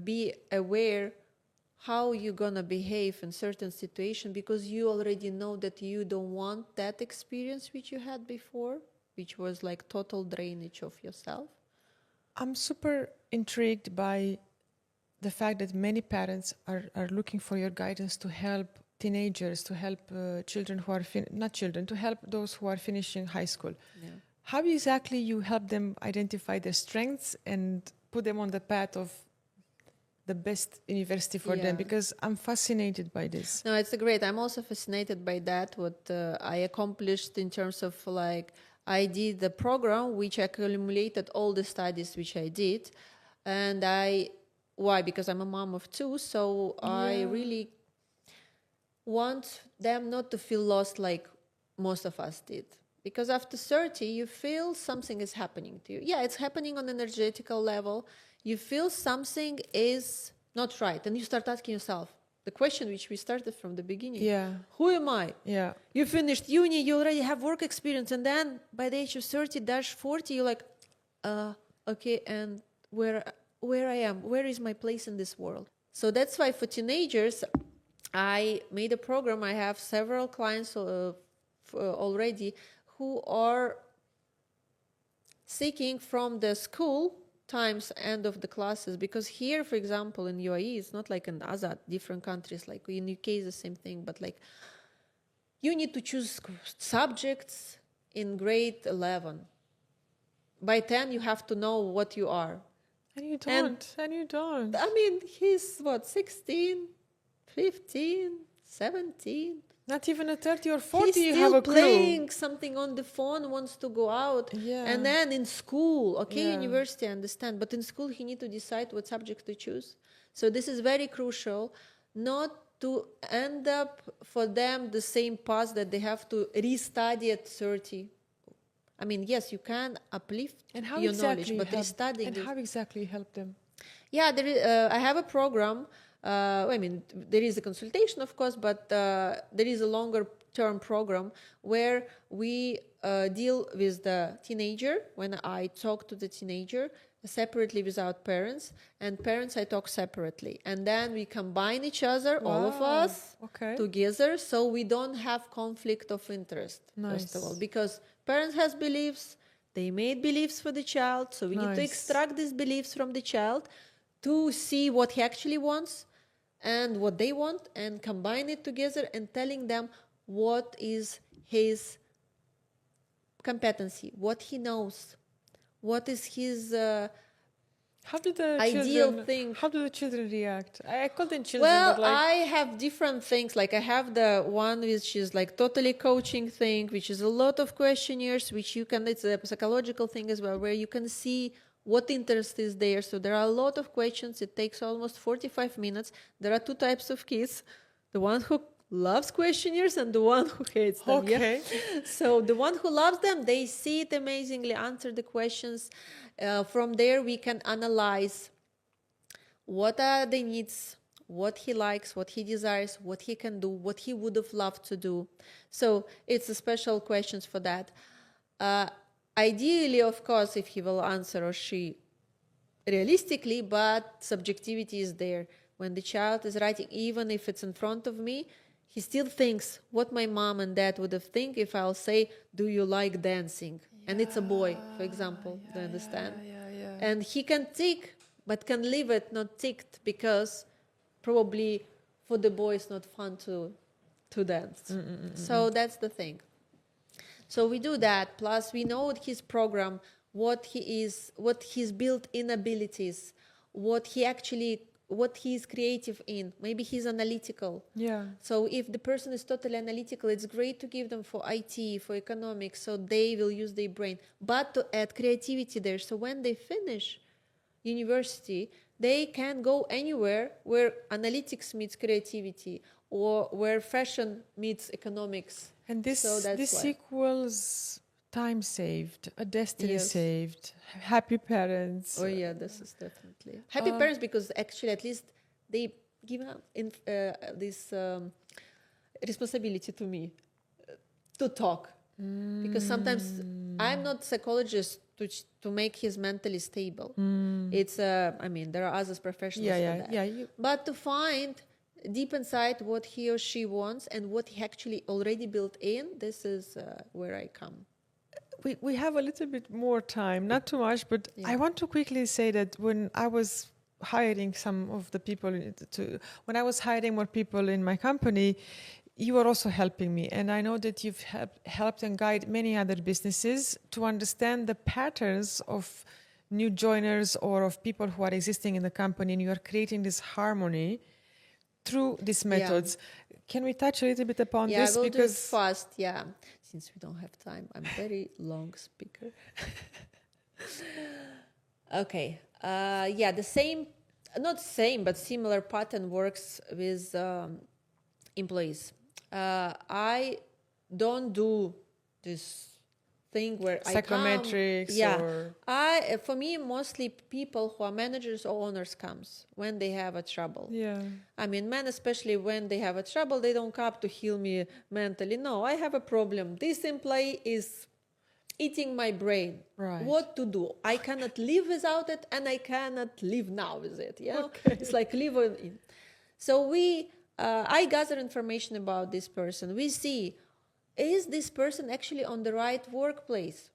be aware how you're gonna behave in certain situation, because you already know that you don't want that experience which you had before, which was like total drainage of yourself. I'm super intrigued by the fact that many parents are looking for your guidance to help teenagers, to help children who are, to help those who are finishing high school. Yeah. How exactly you help them identify their strengths and put them on the path of the best university for them? Because I'm fascinated by this. No, it's great. I'm also fascinated by that, what I accomplished in terms of like, I did the program which accumulated all the studies which I did. And why? Because I'm a mom of two, so I really want them not to feel lost like most of us did. Because after 30, you feel something is happening to you. Yeah, it's happening on an energetical level. You feel something is not right. And you start asking yourself the question which we started from the beginning. Yeah. Who am I? Yeah. You finished uni, you already have work experience. And then by the age of 30-40, you're like, okay, and where I am, where is my place in this world? So that's why for teenagers, I made a program. I have several clients already who are seeking from the school times end of the classes, because here, for example, in UAE, it's not like in other different countries, like in UK is the same thing, but like you need to choose subjects in grade 11. By 10, you have to know what you are. And you don't. I mean, he's 16, 15, 17. Not even at 30 or 40 He's you still have a clue. playing something on the phone, wants to go out. Yeah. And then in school, Yeah. university, I understand. But in school, he need to decide what subject to choose. So this is very crucial, not to end up for them the same path that they have to restudy at 30. I mean, yes, you can uplift your knowledge, but restudying. And how exactly you help them? Yeah, I have a program. There is a consultation, of course, but there is a longer-term program where we deal with the teenager. When I talk to the teenager separately without parents, and parents I talk separately. And then we combine each other, all of us, together, so we don't have conflict of interest, first of all. Because parents has beliefs, they made beliefs for the child, so we need to extract these beliefs from the child to see what he actually wants and what they want, and combine it together and telling them what is his competency, what he knows, what is his ideal thing. How do the children react? I call them children. Well, but like... I have different things. Like I have the one which is like totally coaching thing, which is a lot of questionnaires, which you can, it's a psychological thing as well, where you can see what interest is there. So there are a lot of questions. It takes almost 45 minutes. There are two types of kids. The one who loves questionnaires and the one who hates them. Okay. Yeah? So the one who loves them, they see it amazingly, answer the questions. From there, we can analyze what are the needs, what he likes, what he desires, what he can do, what he would have loved to do. So it's a special questions for that. Ideally, of course, if he will answer or she realistically, but subjectivity is there. When the child is writing, even if it's in front of me, he still thinks what my mom and dad would have think if I'll say, do you like dancing? Yeah, and it's a boy, for example, do you understand? Yeah. And he can tick, but can leave it not ticked because probably for the boy it's not fun to dance. So that's the thing. So we do that. Plus we know his program, what his built-in abilities, what he is creative in. Maybe he's analytical. Yeah. So if the person is totally analytical, it's great to give them for IT, for economics, so they will use their brain. But to add creativity there, so when they finish university, they can go anywhere where analytics meets creativity or where fashion meets economics. And this equals time saved, a destiny saved, happy parents. Oh yeah, this is definitely happy parents, because actually at least they give up this responsibility to me to talk, because sometimes I'm not a psychologist to make his mentally stable. It's there are other professionals for that. But to find deep inside what he or she wants and what he actually already built in, this is where I come. We have a little bit more time, not too much, but I want to quickly say that when I was hiring some of the people, when I was hiring more people in my company, you were also helping me. And I know that you've helped and guided many other businesses to understand the patterns of new joiners or of people who are existing in the company, and you are creating this harmony through these methods. Can we touch a little bit upon this? I will do it fast, since we don't have time. I'm a very long speaker. Okay. The same, not same, but similar pattern works with employees. I don't do this thing where psychometrics or for me, mostly people who are managers or owners comes when they have a trouble. yeah. I mean, men, especially when they have a trouble, they don't come to heal me mentally. No, I have a problem. This employee is eating my brain. Right. What to do? I cannot live without it, and I cannot live now with it. Yeah, Okay. it's like live in. So I gather information about this person. We see, is this person actually on the right workplace?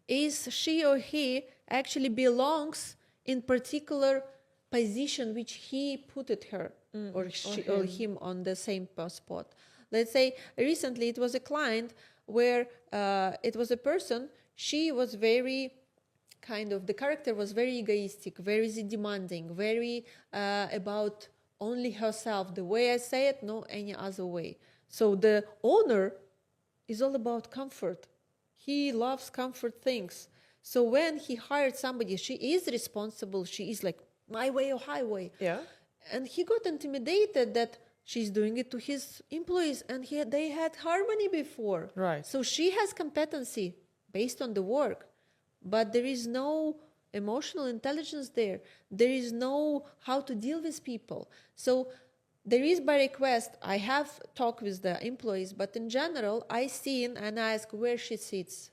Is she or he actually belongs in particular position which he put it her or she or him on the same spot? Let's say recently it was a client where it was a person, she was very the character was very egoistic, very demanding, very about only herself. The way I say it, no any other way. So the owner is all about comfort. He loves comfort things. So when he hired somebody, she is responsible. She is like my way or highway. Yeah. And he got intimidated that she's doing it to his employees, and they had harmony before. Right. So she has competency based on the work, but there is no emotional intelligence there. There is no how to deal with people. So there is by request, I have talked with the employees, but in general, I see and ask where she sits,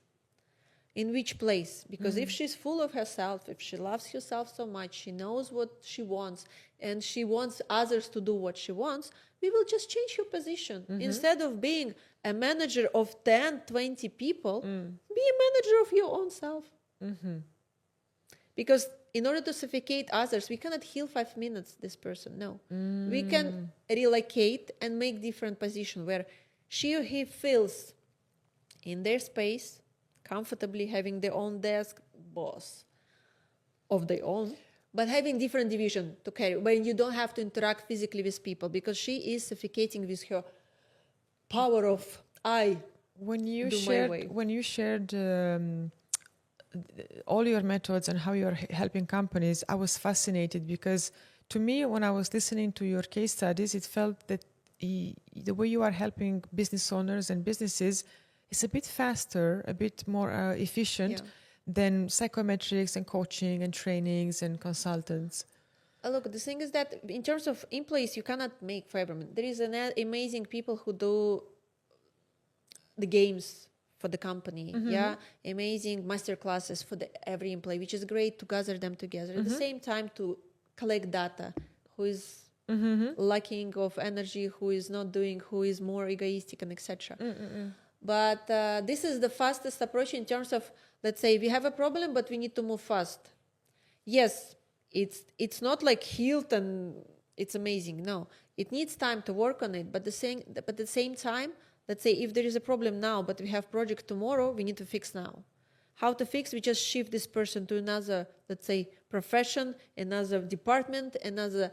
in which place. Because if she's full of herself, if she loves herself so much, she knows what she wants, and she wants others to do what she wants, we will just change her position. Instead of being a manager of 10, 20 people, be a manager of your own self. Because in order to suffocate others, we cannot heal 5 minutes this person. No. We can relocate and make different position where she or he feels in their space, comfortably having their own desk, boss of their own, but having different division to carry, when you don't have to interact physically with people, because she is suffocating with her power of When you do my way. shared all your methods and how you're helping companies, I was fascinated because to me, when I was listening to your case studies, it felt that the way you are helping business owners and businesses is a bit faster, a bit more efficient than psychometrics and coaching and trainings and consultants. Look, the thing is that in terms of employees, you cannot make for everyone. There is amazing people who do the games for the company, amazing master classes for every employee, which is great to gather them together. At the same time, to collect data, who is lacking of energy, who is not doing, who is more egoistic, and etc. But this is the fastest approach in terms of, let's say, we have a problem, but we need to move fast. Yes, it's not like healed and it's amazing. No, it needs time to work on it. But at the same time, let's say if there is a problem now, but we have project tomorrow, we need to fix now. How to fix? We just shift this person to another, let's say, profession, another department, another,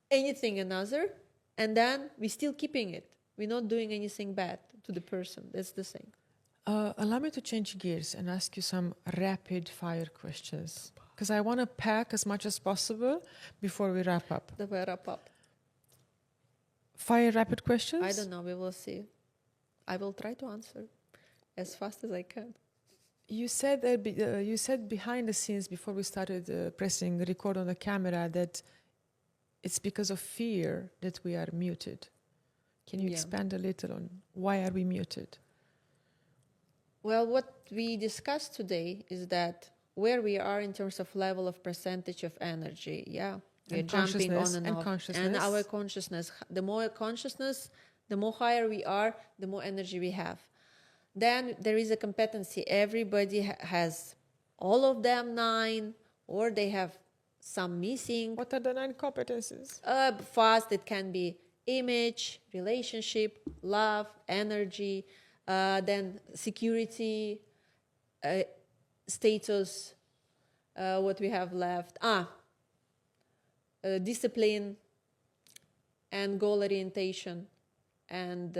and then we're still keeping it. We're not doing anything bad to the person. That's the thing. Allow me to change gears and ask you some rapid fire questions, because I want to pack as much as possible before we wrap up. Fire rapid questions? I don't know. We will see. I will try to answer as fast as I can. You said that you said behind the scenes before we started pressing record on the camera that it's because of fear that we are muted. Can you expand a little on why are we muted? Well, what we discussed today is that where we are in terms of level of percentage of energy, we're jumping on and off. And our consciousness, the more higher we are, the more energy we have. Then there is a competency. Everybody has all of them 9, or they have some missing. What are the 9 competencies? Fast, it can be image, relationship, love, energy, then security, status, what we have left. Discipline and goal orientation and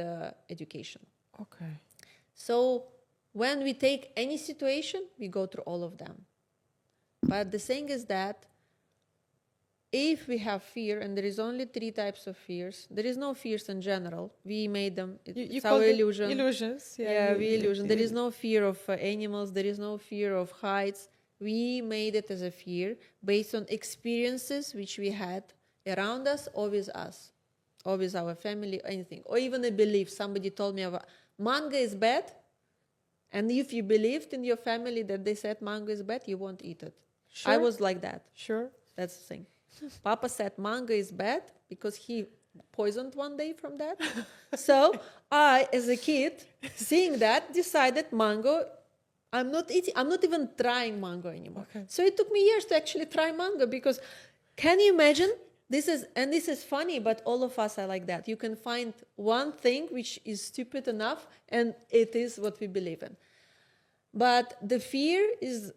education. Okay. So when we take any situation, we go through all of them. But the thing is that if we have fear, and there is only 3 types of fears, there is no fears in general. We made them. You It's call our them illusion. illusions. Yeah, we illusion. There is no fear of animals. There is no fear of heights. We made it as a fear based on experiences which we had around us or with us, or with our family, anything, or even a belief. Somebody told me mango is bad, and if you believed in your family that they said mango is bad, you won't eat it. Sure. I was like that. Sure. That's the thing. Papa said mango is bad because he poisoned one day from that. So I, as a kid, seeing that, decided mango, I'm not eating, I'm not even trying mango anymore. Okay. So it took me years to actually try mango, because can you imagine? This is funny, but all of us are like that. You can find one thing which is stupid enough, and it is what we believe in. But the fear is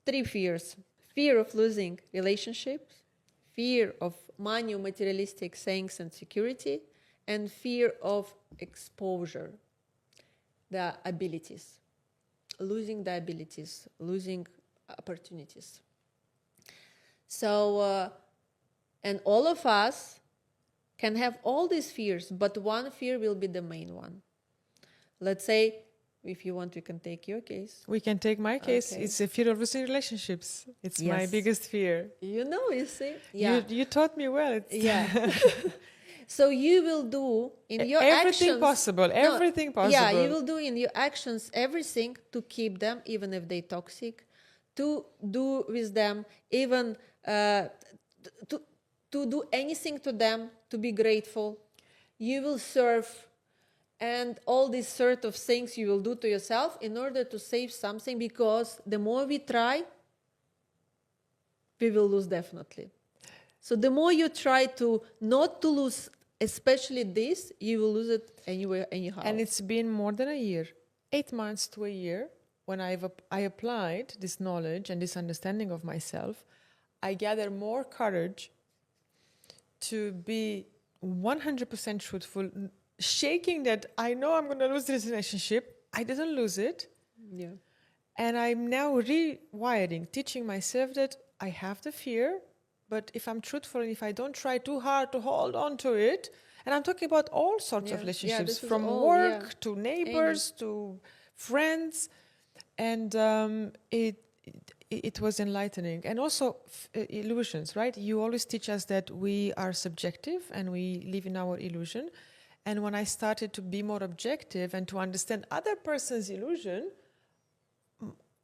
3 fears. Fear of losing relationships, fear of money or materialistic things and security, and fear of exposure, the abilities, losing the abilities, losing opportunities. So, and all of us can have all these fears, but one fear will be the main one. Let's say, if you want, we can take your case. We can take my case. Okay. It's a fear of losing relationships. It's my Yes. biggest fear. You see? Yeah. You taught me well. Yeah. So you will do in your everything actions... possible. Everything possible. Yeah, you will do in your actions everything to keep them, even if they're toxic, to do with them, even to do anything to them, to be grateful. You will serve, and all these sort of things you will do to yourself in order to save something, because the more we try, we will lose definitely. So the more you try to not to lose, especially this, you will lose it anywhere, anyhow. And it's been more than a year, 8 months to a year, when I applied this knowledge and this understanding of myself. I gather more courage to be 100% truthful, shaking that I know I'm going to lose this relationship. I didn't lose it. Yeah. And I'm now rewiring, teaching myself that I have the fear, but if I'm truthful and if I don't try too hard to hold on to it, and I'm talking about all sorts of relationships, from work to neighbors to friends, and it was enlightening. And also illusions, right? You always teach us that we are subjective and we live in our illusion. And when I started to be more objective and to understand other person's illusion,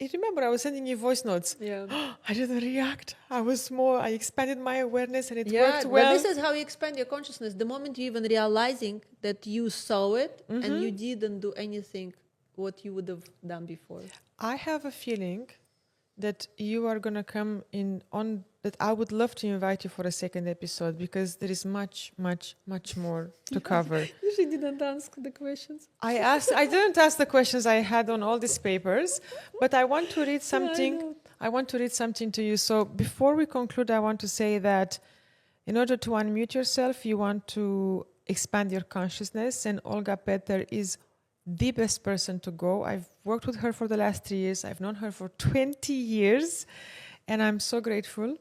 I remember I was sending you voice notes. Yeah. I didn't react. I expanded my awareness, and it worked well. But this is how you expand your consciousness. The moment you even realizing that you saw it and you didn't do anything what you would have done before. I have a feeling that you are going to come in on that. I would love to invite you for a second episode, because there is much, much, much more to cover. She didn't ask the questions. I didn't ask the questions I had on all these papers, but I want to read something. I want to read something to you. So before we conclude, I want to say that in order to unmute yourself, you want to expand your consciousness, and Olga Peter is the best person to go. I've worked with her for the last 3 years. I've known her for 20 years, and I'm so grateful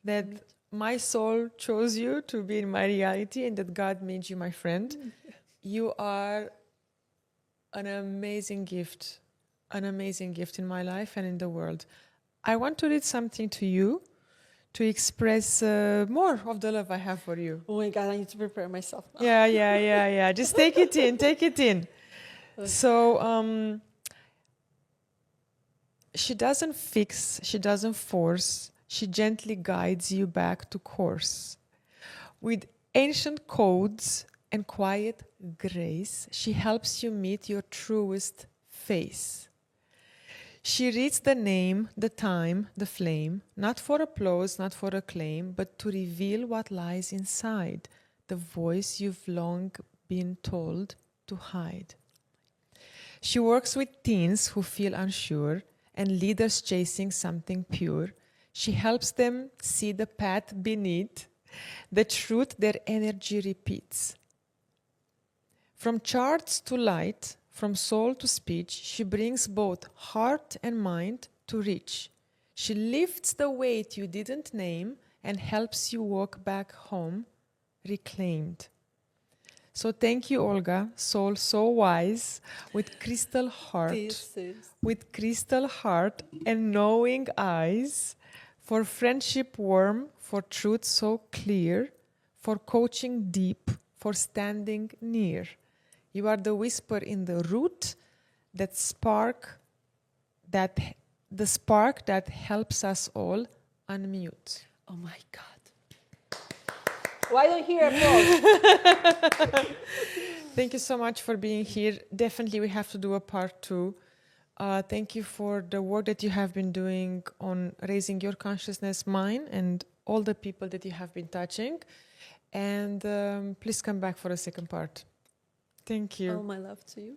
that my soul chose you to be in my reality, and that God made you my friend. You are an amazing gift in my life and in the world. I want to read something to you to express more of the love I have for you. Oh my God, I need to prepare myself now. Yeah. Just take it in. So she doesn't fix, she doesn't force, she gently guides you back to course. With ancient codes and quiet grace, she helps you meet your truest face. She reads the name, the time, the flame, not for applause, not for acclaim, but to reveal what lies inside, the voice you've long been told to hide. She works with teens who feel unsure and leaders chasing something pure. She helps them see the path beneath, the truth their energy repeats. From charts to light, from soul to speech, she brings both heart and mind to reach. She lifts the weight you didn't name and helps you walk back home reclaimed. So thank you, Olga, soul so wise, with crystal heart, and knowing eyes, for friendship warm, for truth so clear, for coaching deep, for standing near. You are the whisper in the root, the spark that helps us all unmute. Oh my God. Why don't you hear applause? Thank you so much for being here. Definitely we have to do a part 2. Thank you for the work that you have been doing on raising your consciousness, mine, and all the people that you have been touching. And please come back for a second part. Thank you. All my love to you.